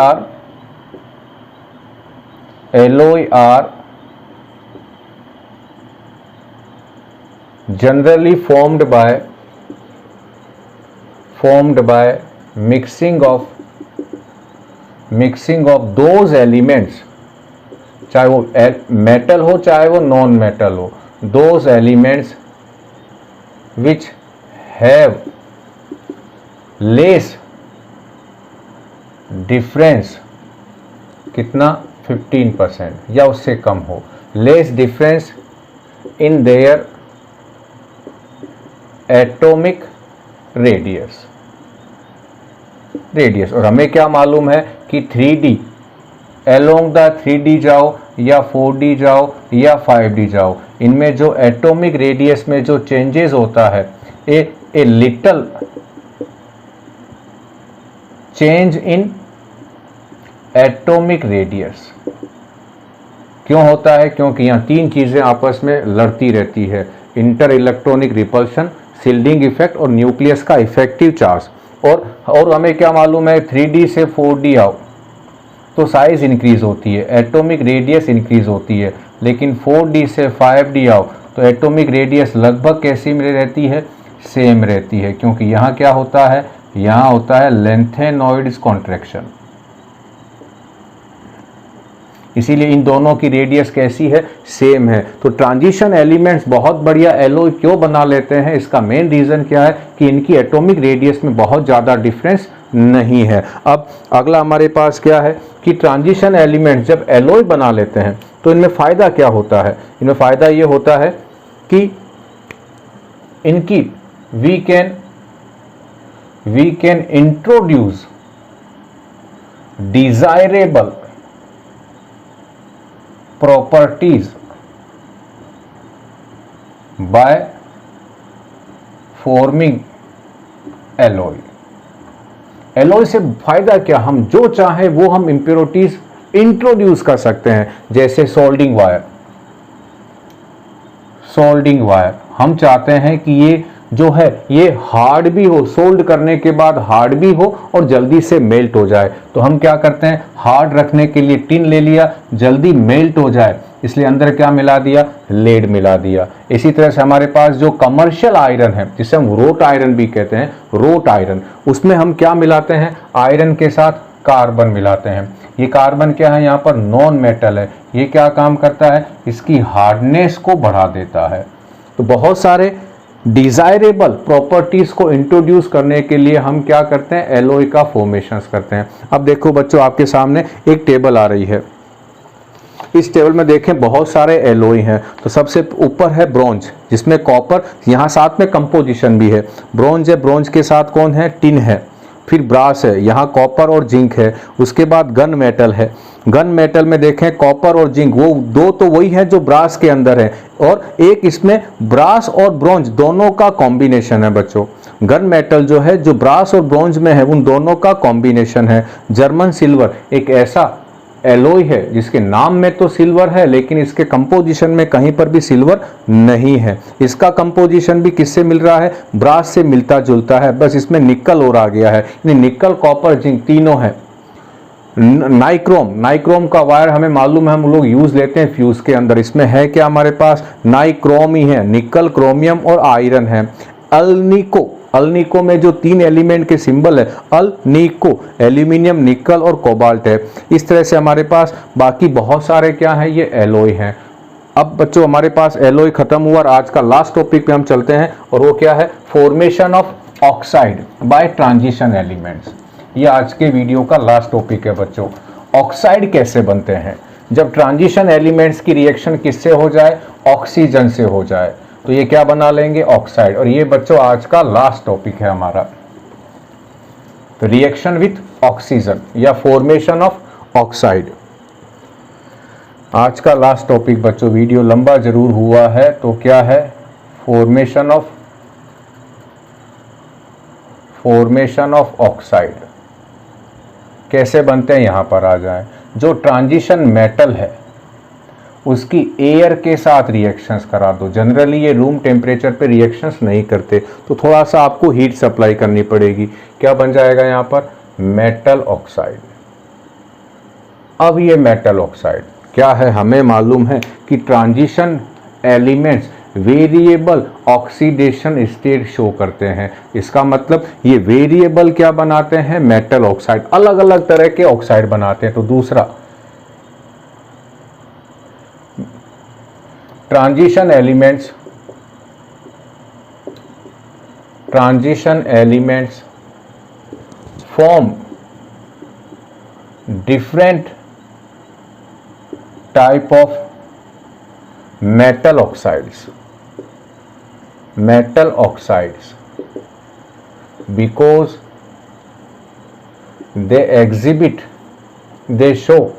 are generally formed by mixing of those elements, चाहे वो मेटल हो चाहे वो नॉन मेटल हो, those elements which have less difference, कितना 15% या उससे कम हो, less difference in their atomic radius. और हमें क्या मालूम है कि 3D अलोंग द 3D जाओ या 4D जाओ या 5D जाओ, इनमें जो एटॉमिक रेडियस में जो चेंजेस होता है, a little change in atomic radius क्यों होता है? क्योंकि यहाँ तीन चीजें आपस में लड़ती रहती है, inter electronic repulsion, shielding effect और न्यूक्लियस का इफेक्टिव चार्ज। और हमें क्या मालूम है, 3D से 4D आओ तो साइज इंक्रीज होती है, एटॉमिक रेडियस इंक्रीज होती है, लेकिन 4D से 5D आओ तो एटॉमिक रेडियस लगभग कैसी रहती है? सेम रहती है, क्योंकि यहाँ क्या होता है, यहाँ होता है लेंथेनॉइड्स कॉन्ट्रैक्शन। इसीलिए इन दोनों की रेडियस कैसी है? सेम है। तो ट्रांजिशन एलिमेंट्स बहुत बढ़िया एलॉय क्यों बना लेते हैं? इसका मेन रीजन क्या है कि इनकी एटॉमिक रेडियस में बहुत ज़्यादा डिफरेंस नहीं है। अब अगला हमारे पास क्या है कि ट्रांजिशन एलिमेंट्स जब एलॉय बना लेते हैं तो इनमें फ़ायदा क्या होता है? इनमें फ़ायदा ये होता है कि इनकी we can introduce desirable properties by forming alloy. Alloy से फायदा क्या? हम जो चाहें वो हम इंप्योरिटीज इंट्रोड्यूस कर सकते हैं, जैसे सोल्डिंग वायर हम चाहते हैं कि ये जो है ये हार्ड भी हो, सोल्ड करने के बाद हार्ड भी हो और जल्दी से मेल्ट हो जाए, तो हम क्या करते हैं, हार्ड रखने के लिए टिन ले लिया, जल्दी मेल्ट हो जाए इसलिए अंदर क्या मिला दिया? लेड मिला दिया। इसी तरह से हमारे पास जो कमर्शियल आयरन है, जिसे हम रोट आयरन भी कहते हैं, रोट आयरन, उसमें हम क्या मिलाते हैं? आयरन के साथ कार्बन मिलाते हैं। ये कार्बन क्या है? यहाँ पर नॉन मेटल है। ये क्या काम करता है? इसकी हार्डनेस को बढ़ा देता है। तो बहुत सारे डिजायरेबल प्रॉपर्टीज को इंट्रोड्यूस करने के लिए हम क्या करते हैं? एलॉय का फॉर्मेशंस करते हैं। अब देखो बच्चों, आपके सामने एक टेबल आ रही है। इस टेबल में देखें बहुत सारे एलॉय हैं। तो सबसे ऊपर है ब्रोंज, जिसमें कॉपर, यहाँ साथ में कंपोजिशन भी है। ब्रोंज है, ब्रोंज के साथ कौन है? टिन है। फिर ब्रास है, यहाँ कॉपर और जिंक है। उसके बाद गन मेटल है। गन मेटल में देखें कॉपर और जिंक, वो दो तो वही है जो ब्रास के अंदर है, और एक इसमें ब्रास और ब्रोंज दोनों का कॉम्बिनेशन है बच्चों। गन मेटल जो है, जो ब्रास और ब्रोंज में है, उन दोनों का कॉम्बिनेशन है। जर्मन सिल्वर एक ऐसा एलॉय है जिसके नाम में तो सिल्वर है, लेकिन इसके कंपोजिशन में कहीं पर भी सिल्वर नहीं है। इसका कंपोजिशन भी किससे मिल रहा है? ब्रास से मिलता जुलता है, बस इसमें निकल और आ गया है। निकल, कॉपर, जिंक तीनों है। नाइक्रोम का वायर हमें मालूम है, हम लोग यूज लेते हैं फ्यूज के अंदर। इसमें है क्या हमारे पास? नाइक्रोम ही है। निकल, क्रोमियम और आयरन है। अल्निको में जो तीन एलिमेंट के सिंबल है, अल्निको, एल्यूमिनियम, निकल और कोबाल्ट है। इस तरह से हमारे पास बाकी बहुत सारे क्या है? ये एलॉय हैं। अब बच्चों हमारे पास एलॉय खत्म हुआ और आज का लास्ट टॉपिक पे हम चलते हैं, और वो क्या है? Formation of oxide by transition elements. ये आज के वीडियो का लास्ट टॉपिक है बच्चों। ऑक्साइड कैसे बनते हैं? जब ट्रांजिशन एलिमेंट्स की रिएक्शन किससे हो जाए? ऑक्सीजन से हो जाए, तो ये क्या बना लेंगे? ऑक्साइड। और ये बच्चों आज का लास्ट टॉपिक है हमारा, तो रिएक्शन विथ ऑक्सीजन या फॉर्मेशन ऑफ ऑक्साइड। आज का लास्ट टॉपिक बच्चों, वीडियो लंबा जरूर हुआ है, तो क्या है? फॉर्मेशन ऑफ ऑक्साइड कैसे बनते हैं, यहां पर आ जाए। जो ट्रांजिशन मेटल है उसकी एयर के साथ रिएक्शंस करा दो। जनरली ये रूम टेम्परेचर पे रिएक्शंस नहीं करते, तो थोड़ा सा आपको हीट सप्लाई करनी पड़ेगी। क्या बन जाएगा यहाँ पर? Metal oxide. अब ये मेटल ऑक्साइड क्या है? हमें मालूम है कि transition elements variable oxidation state show करते हैं। इसका मतलब ये वेरिएबल क्या बनाते हैं? Metal oxide. अलग अलग तरह के ऑक्साइड बनाते हैं। तो दूसरा, transition elements form different type of metal oxides. metal oxides because they show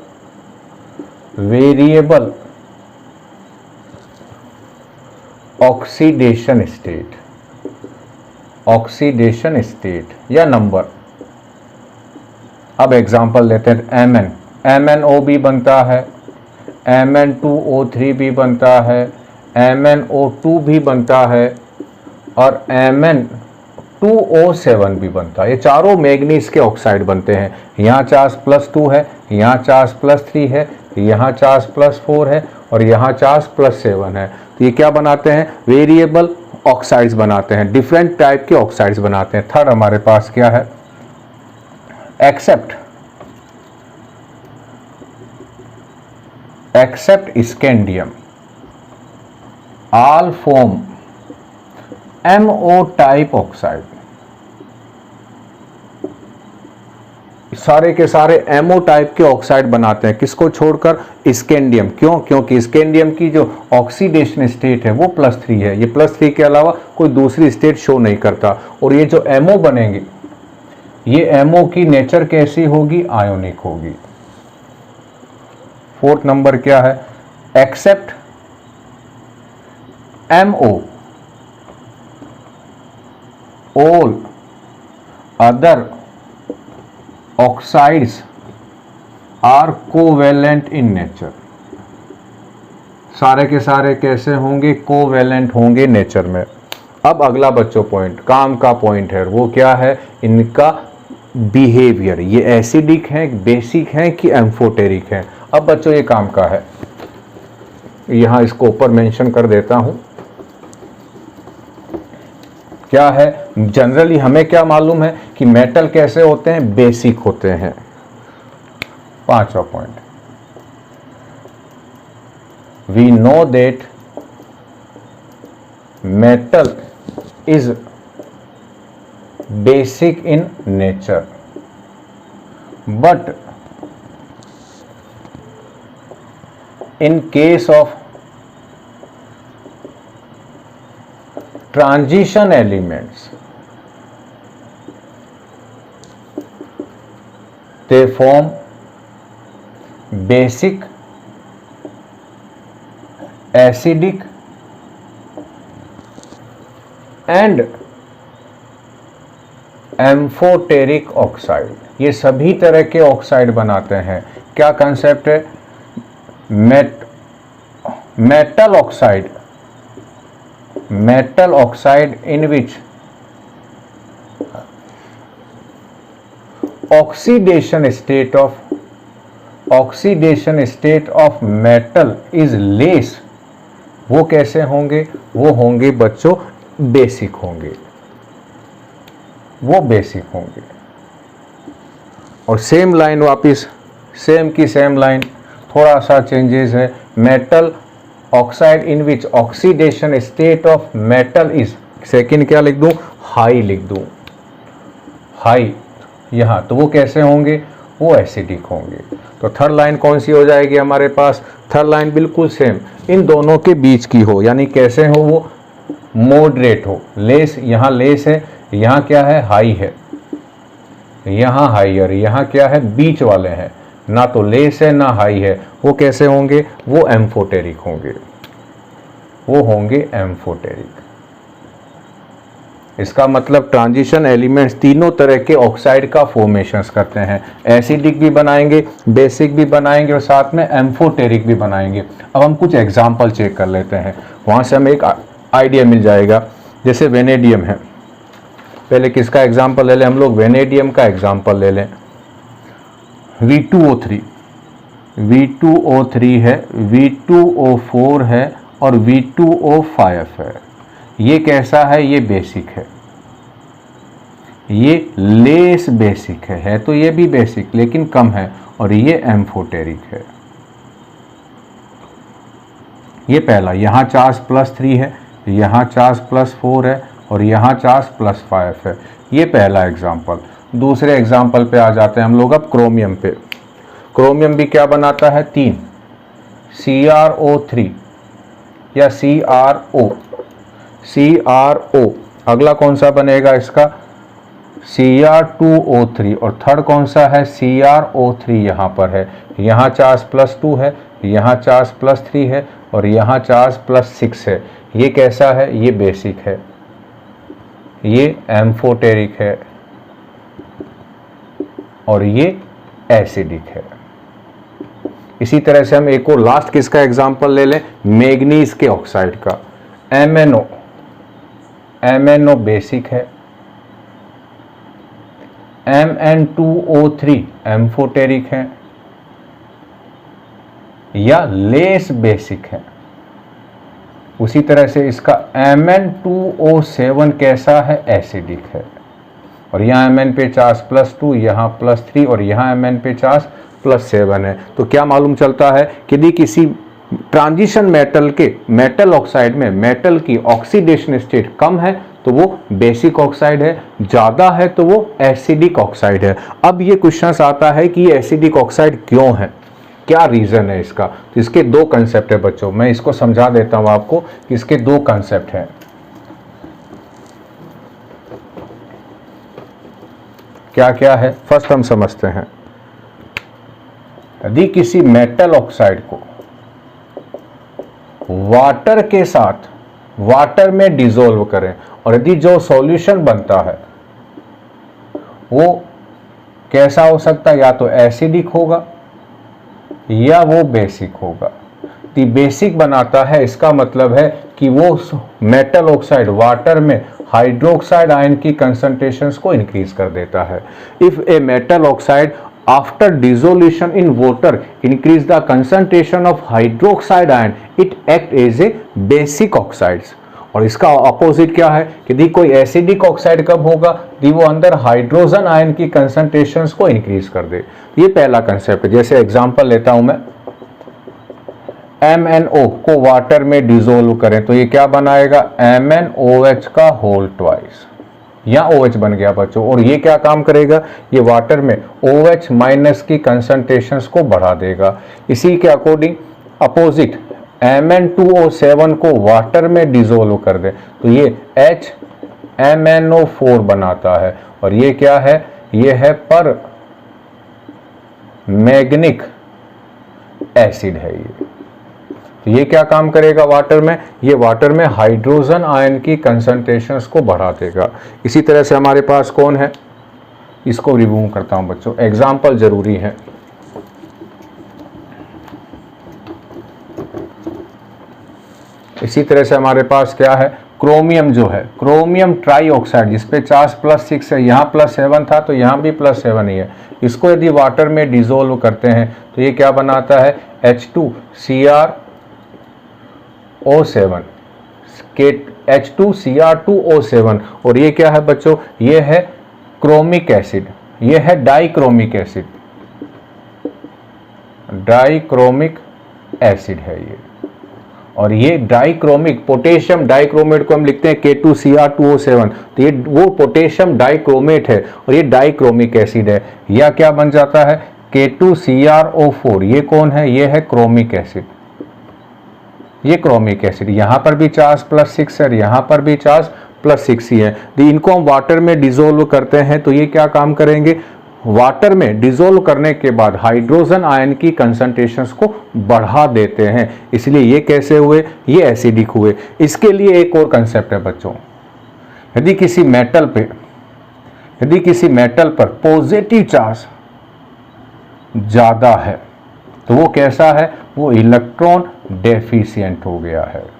variable oxidation state या नंबर। अब एग्जांपल लेते हैं MnO भी बनता है, Mn2O3 भी बनता है, MnO2 भी बनता है और Mn2O7 भी बनता है। ये चारों मैग्नीज के ऑक्साइड बनते हैं। यहाँ चार्ज +2 है, यहाँ चार्ज +3 है, यहाँ चार्ज +4 है और यहाँ चार्ज +7 है। तो ये क्या बनाते हैं? वेरिएबल ऑक्साइड्स बनाते हैं, डिफरेंट टाइप के ऑक्साइड्स बनाते हैं। थर्ड हमारे पास क्या है? Except scandium all form MO type oxide. सारे के सारे MO टाइप के ऑक्साइड बनाते हैं, किसको छोड़कर? स्कैंडियम। क्यों? क्योंकि स्कैंडियम की जो ऑक्सीडेशन स्टेट है वो +3 है। ये +3 के अलावा कोई दूसरी स्टेट शो नहीं करता। और ये जो MO बनेंगे, ये MO की नेचर कैसी होगी? आयोनिक होगी। फोर्थ नंबर क्या है? Except MO all other oxides are covalent in nature। सारे के सारे कैसे होंगे? कोवेलेंट होंगे नेचर में। अब अगला बच्चों पॉइंट, काम का पॉइंट है, वो क्या है? इनका बिहेवियर। ये एसिडिक है, बेसिक है कि एम्फोटेरिक है? अब बच्चों ये काम का है, यहां इसको ऊपर मेंशन कर देता हूं। क्या है? जनरली हमें क्या मालूम है कि मेटल कैसे होते हैं? बेसिक होते हैं। पांचवा point, we know that metal is basic in nature but in case of transition elements they form basic, acidic and amphoteric oxide. ये सभी तरह के ऑक्साइड बनाते हैं। क्या कंसेप्ट है? metal oxide in which oxidation state of metal is less। वो कैसे होंगे? वो होंगे बच्चों बेसिक होंगे, वो बेसिक होंगे। और सेम लाइन वापिस, सेम की सेम लाइन, थोड़ा सा चेंजेस है। Metal oxide in which oxidation state of metal is, second क्या लिख दूं? हाई लिख दूं, हाई यहां। तो वो कैसे होंगे? वो एसिडिक होंगे। तो थर्ड लाइन कौन सी हो जाएगी हमारे पास? थर्ड लाइन बिल्कुल सेम, इन दोनों के बीच की हो, यानी कैसे हो? वो मॉडरेट हो। लेस, यहाँ लेस है, यहाँ क्या है? हाई है, यहाँ हाइयर, यहाँ क्या है? बीच वाले हैं, ना तो लेस है ना हाई है। वो कैसे होंगे? वो एम्फोटेरिक होंगे, वो होंगे एम्फोटेरिक। इसका मतलब ट्रांजिशन एलिमेंट्स तीनों तरह के ऑक्साइड का फॉर्मेशंस करते हैं। एसिडिक भी बनाएंगे, बेसिक भी बनाएंगे और साथ में एम्फोटेरिक भी बनाएंगे। अब हम कुछ एग्जाम्पल चेक कर लेते हैं, वहाँ से हमें एक आइडिया मिल जाएगा। जैसे वेनेडियम है, पहले किसका एग्जाम्पल ले लें हम लोग? वेनेडियम का एग्जाम्पल ले लें। V2O3 है, V2O4 है और V2O5 है। ये कैसा है? ये बेसिक है, ये लेस बेसिक है तो ये भी बेसिक लेकिन कम है, और ये एम्फोटेरिक है। ये पहला, यहाँ चार्ज +3 है, यहाँ चार्ज +4 है और यहाँ चार्ज +5 है। ये पहला एग्जाम्पल। दूसरे एग्जाम्पल पे आ जाते हैं हम लोग अब क्रोमियम पे। क्रोमियम भी क्या बनाता है? 3 CrO3 या CrO। CrO, अगला कौन सा बनेगा इसका Cr2O3, और थर्ड कौन सा है CrO3, यहाँ पर है, यहाँ चार्ज +2 है, यहाँ चार्ज +3 है और यहाँ चार्ज +6 है। ये कैसा है, ये बेसिक है, ये एम्फोटेरिक है और ये एसिडिक है। इसी तरह से हम एक और लास्ट किसका एग्जांपल ले लें, मैग्नीज के ऑक्साइड का। MnO बेसिक है, Mn2O3 एम्फोटेरिक है या लेस बेसिक है। उसी तरह से इसका Mn2O7 कैसा है, एसिडिक है, और यहाँ Mn पे चार्ज +2, यहाँ +3 और यहाँ Mn पे चार्ज +7 है। तो क्या मालूम चलता है कि यदि किसी ट्रांजिशन मेटल के मेटल ऑक्साइड में मेटल की ऑक्सीडेशन स्टेट कम है तो वो बेसिक ऑक्साइड है, ज़्यादा है तो वो एसिडिक ऑक्साइड है। अब ये क्वेश्चन आता है कि ये एसिडिक ऑक्साइड क्यों है, क्या रीज़न है इसका। तो इसके दो कंसेप्ट है बच्चों, मैं इसको समझा देता हूँ आपको कि इसके दो कंसेप्ट हैं। क्या क्या है, फर्स्ट हम समझते हैं। यदि किसी मेटल ऑक्साइड को वाटर के साथ वाटर में डिसॉल्व करें और यदि जो सॉल्यूशन बनता है वो कैसा हो सकता है, या तो एसिडिक होगा या वो बेसिक होगा। तो बेसिक बनाता है, इसका मतलब है कि वो मेटल ऑक्साइड वाटर में हाइड्रोक्साइड आयन की कंसंट्रेशंस को इंक्रीज कर देता है। If a metal oxide after dissolution in water increase the concentration of hydroxide ion, it act as a basic oxides. और इसका अपोजिट क्या है, यदि कोई एसिडिक ऑक्साइड कब होगा, यदि वो अंदर हाइड्रोजन आयन की कंसंट्रेशंस को इंक्रीज कर दे। ये पहला कंसेप्ट है। जैसे एग्जांपल लेता हूं मैं, MnO को वाटर में डिसॉल्व करें तो ये क्या बनाएगा, MnOH का होल ट्वाइस, या OH बन गया बच्चों। और ये क्या काम करेगा, ये वाटर में OH माइनस की कंसंट्रेशंस को बढ़ा देगा। इसी के अकॉर्डिंग अपोजिट Mn2O7 को वाटर में डिसॉल्व कर दे तो ये HMnO4 बनाता है, और ये क्या है, ये है पर मैग्निक एसिड है ये। तो ये क्या काम करेगा वाटर में, ये वाटर में हाइड्रोजन आयन की कंसंट्रेशंस को बढ़ा देगा। इसी तरह से हमारे पास कौन है, इसको रिमूव करता हूं बच्चों, एग्जाम्पल जरूरी है। इसी तरह से हमारे पास क्या है, क्रोमियम जो है, क्रोमियम ट्राईऑक्साइड जिसपे चार्ज +6 है, यहाँ +7 था तो यहाँ भी +7 ही है। इसको यदि वाटर में डिसॉल्व करते हैं तो ये क्या बनाता है, H2Cr2O7, H2Cr2O7। और ये क्या है बच्चों, ये है क्रोमिक एसिड, ये है डाइक्रोमिक एसिड, डाइक्रोमिक एसिड है ये। और ये डाइक्रोमिक पोटेशियम डाइक्रोमेट को हम लिखते हैं K2Cr2O7, तो ये वो पोटेशियम डाइक्रोमेट है और ये डाइक्रोमिक एसिड है। या क्या बन जाता है, K2CrO4, ये कौन है, ये है क्रोमिक एसिड, ये क्रोमिक एसिड। यहाँ पर भी चार्ज +6 है, यहाँ पर भी चार्ज +6 ही है। तो इनको हम वाटर में डिसॉल्व करते हैं तो ये क्या काम करेंगे, वाटर में डिसॉल्व करने के बाद हाइड्रोजन आयन की कंसंट्रेशंस को बढ़ा देते हैं, इसलिए ये कैसे हुए, ये एसिडिक हुए। इसके लिए एक और कंसेप्ट है बच्चों, यदि किसी मेटल पर पॉजिटिव चार्ज ज़्यादा है तो वो कैसा है, वो इलेक्ट्रॉन डेफिशिएंट हो गया है।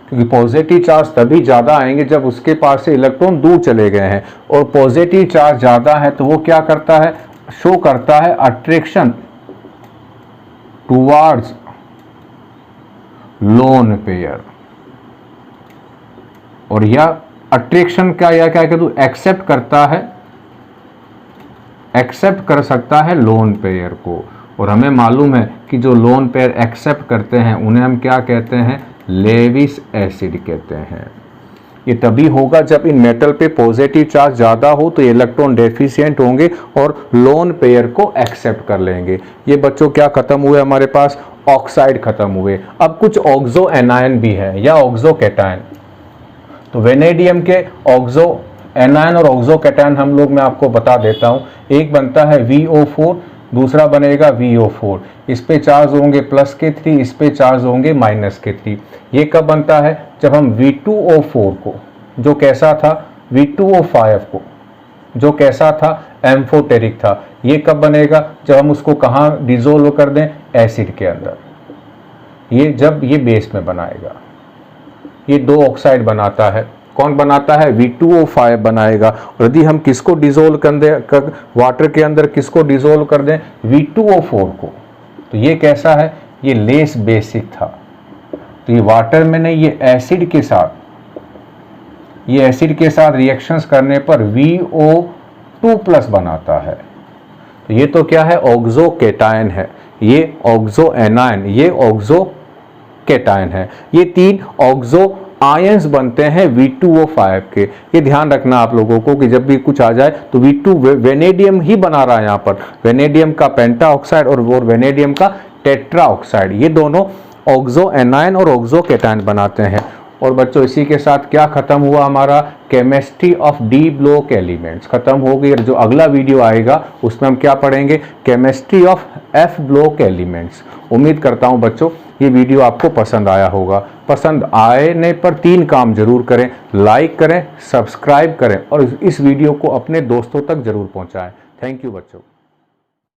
क्योंकि पॉजिटिव चार्ज तभी ज़्यादा आएंगे जब उसके पास से इलेक्ट्रॉन दूर चले गए हैं, और पॉजिटिव चार्ज ज़्यादा है तो वो क्या करता है, शो करता है अट्रैक्शन टुवार्ड्स लोन पेयर। और यह अट्रैक्शन का या क्या कहते हैं, एक्सेप्ट करता है, एक्सेप्ट कर सकता है लोन पेयर को। और हमें मालूम है कि जो लोन पेयर एक्सेप्ट करते हैं उन्हें हम क्या कहते हैं, लेविस एसिड कहते हैं। ये तभी होगा जब इन मेटल पे पॉजिटिव चार्ज ज़्यादा हो तो ये इलेक्ट्रॉन डेफिशिएंट होंगे और लोन पेयर को एक्सेप्ट कर लेंगे। ये बच्चों क्या खत्म हुए हमारे पास, ऑक्साइड खत्म हुए। अब कुछ ऑक्सो एनायन भी है या ऑक्सो कैटायन। तो वेनेडियम के ऑक्सो एनायन और ऑक्सो कैटायन हम लोग, मैं आपको बता देता हूँ। एक बनता है VO4, दूसरा बनेगा VO4। इस पे चार्ज होंगे प्लस के 3, इस पे चार्ज होंगे माइनस के 3। ये कब बनता है? जब हम V2O4 को, जो कैसा था, V2O5 को, जो कैसा था, एम्फोटेरिक था, ये कब बनेगा? जब हम उसको कहाँ डिजोल्व कर दें? एसिड के अंदर। ये जब ये बेस में बनाएगा, ये दो ऑक्साइड बनाता है। कौन बनाता है? V2O5 बनाएगा। और यदि हम किसको डिजोल्व कर दें वाटर के अंदर, किसको डिजोल्व कर दें? V2O4 को। तो ये कैसा है? ये लेस बेसिक था। तो ये वाटर में नहीं, ये एसिड के साथ, ये एसिड के साथ रिएक्शंस करने पर VO2+ बनाता है। तो ये तो क्या है? ऑक्सो कैटायन है। ये ऑक्सो एनायन, ये ऑक्सो कैटायन है। ये 3 ऑक्सो आयंस बनते हैं V2O5 के। ये ध्यान रखना आप लोगों को कि जब भी कुछ आ जाए तो V2 वेनेडियम ही बना रहा है यहाँ पर, वेनेडियम का पेंटा ऑक्साइड और वेनेडियम का टेट्रा ऑक्साइड, ये दोनों ऑक्सो एनायन और ऑक्सो कैटायन बनाते हैं। और बच्चों इसी के साथ क्या खत्म हुआ हमारा? Chemistry of D block elements खत्म हो गई। और जो अगला वीडियो आएगा उसमें हम क्या पढ़ेंगे? Chemistry of F block elements. उम्मीद करता हूं बच्चों ये वीडियो आपको पसंद आया होगा। पसंद आने पर 3 काम जरूर करें, लाइक करें, सब्सक्राइब करें और इस वीडियो को अपने दोस्तों तक जरूर पहुंचाएं। थैंक यू बच्चों।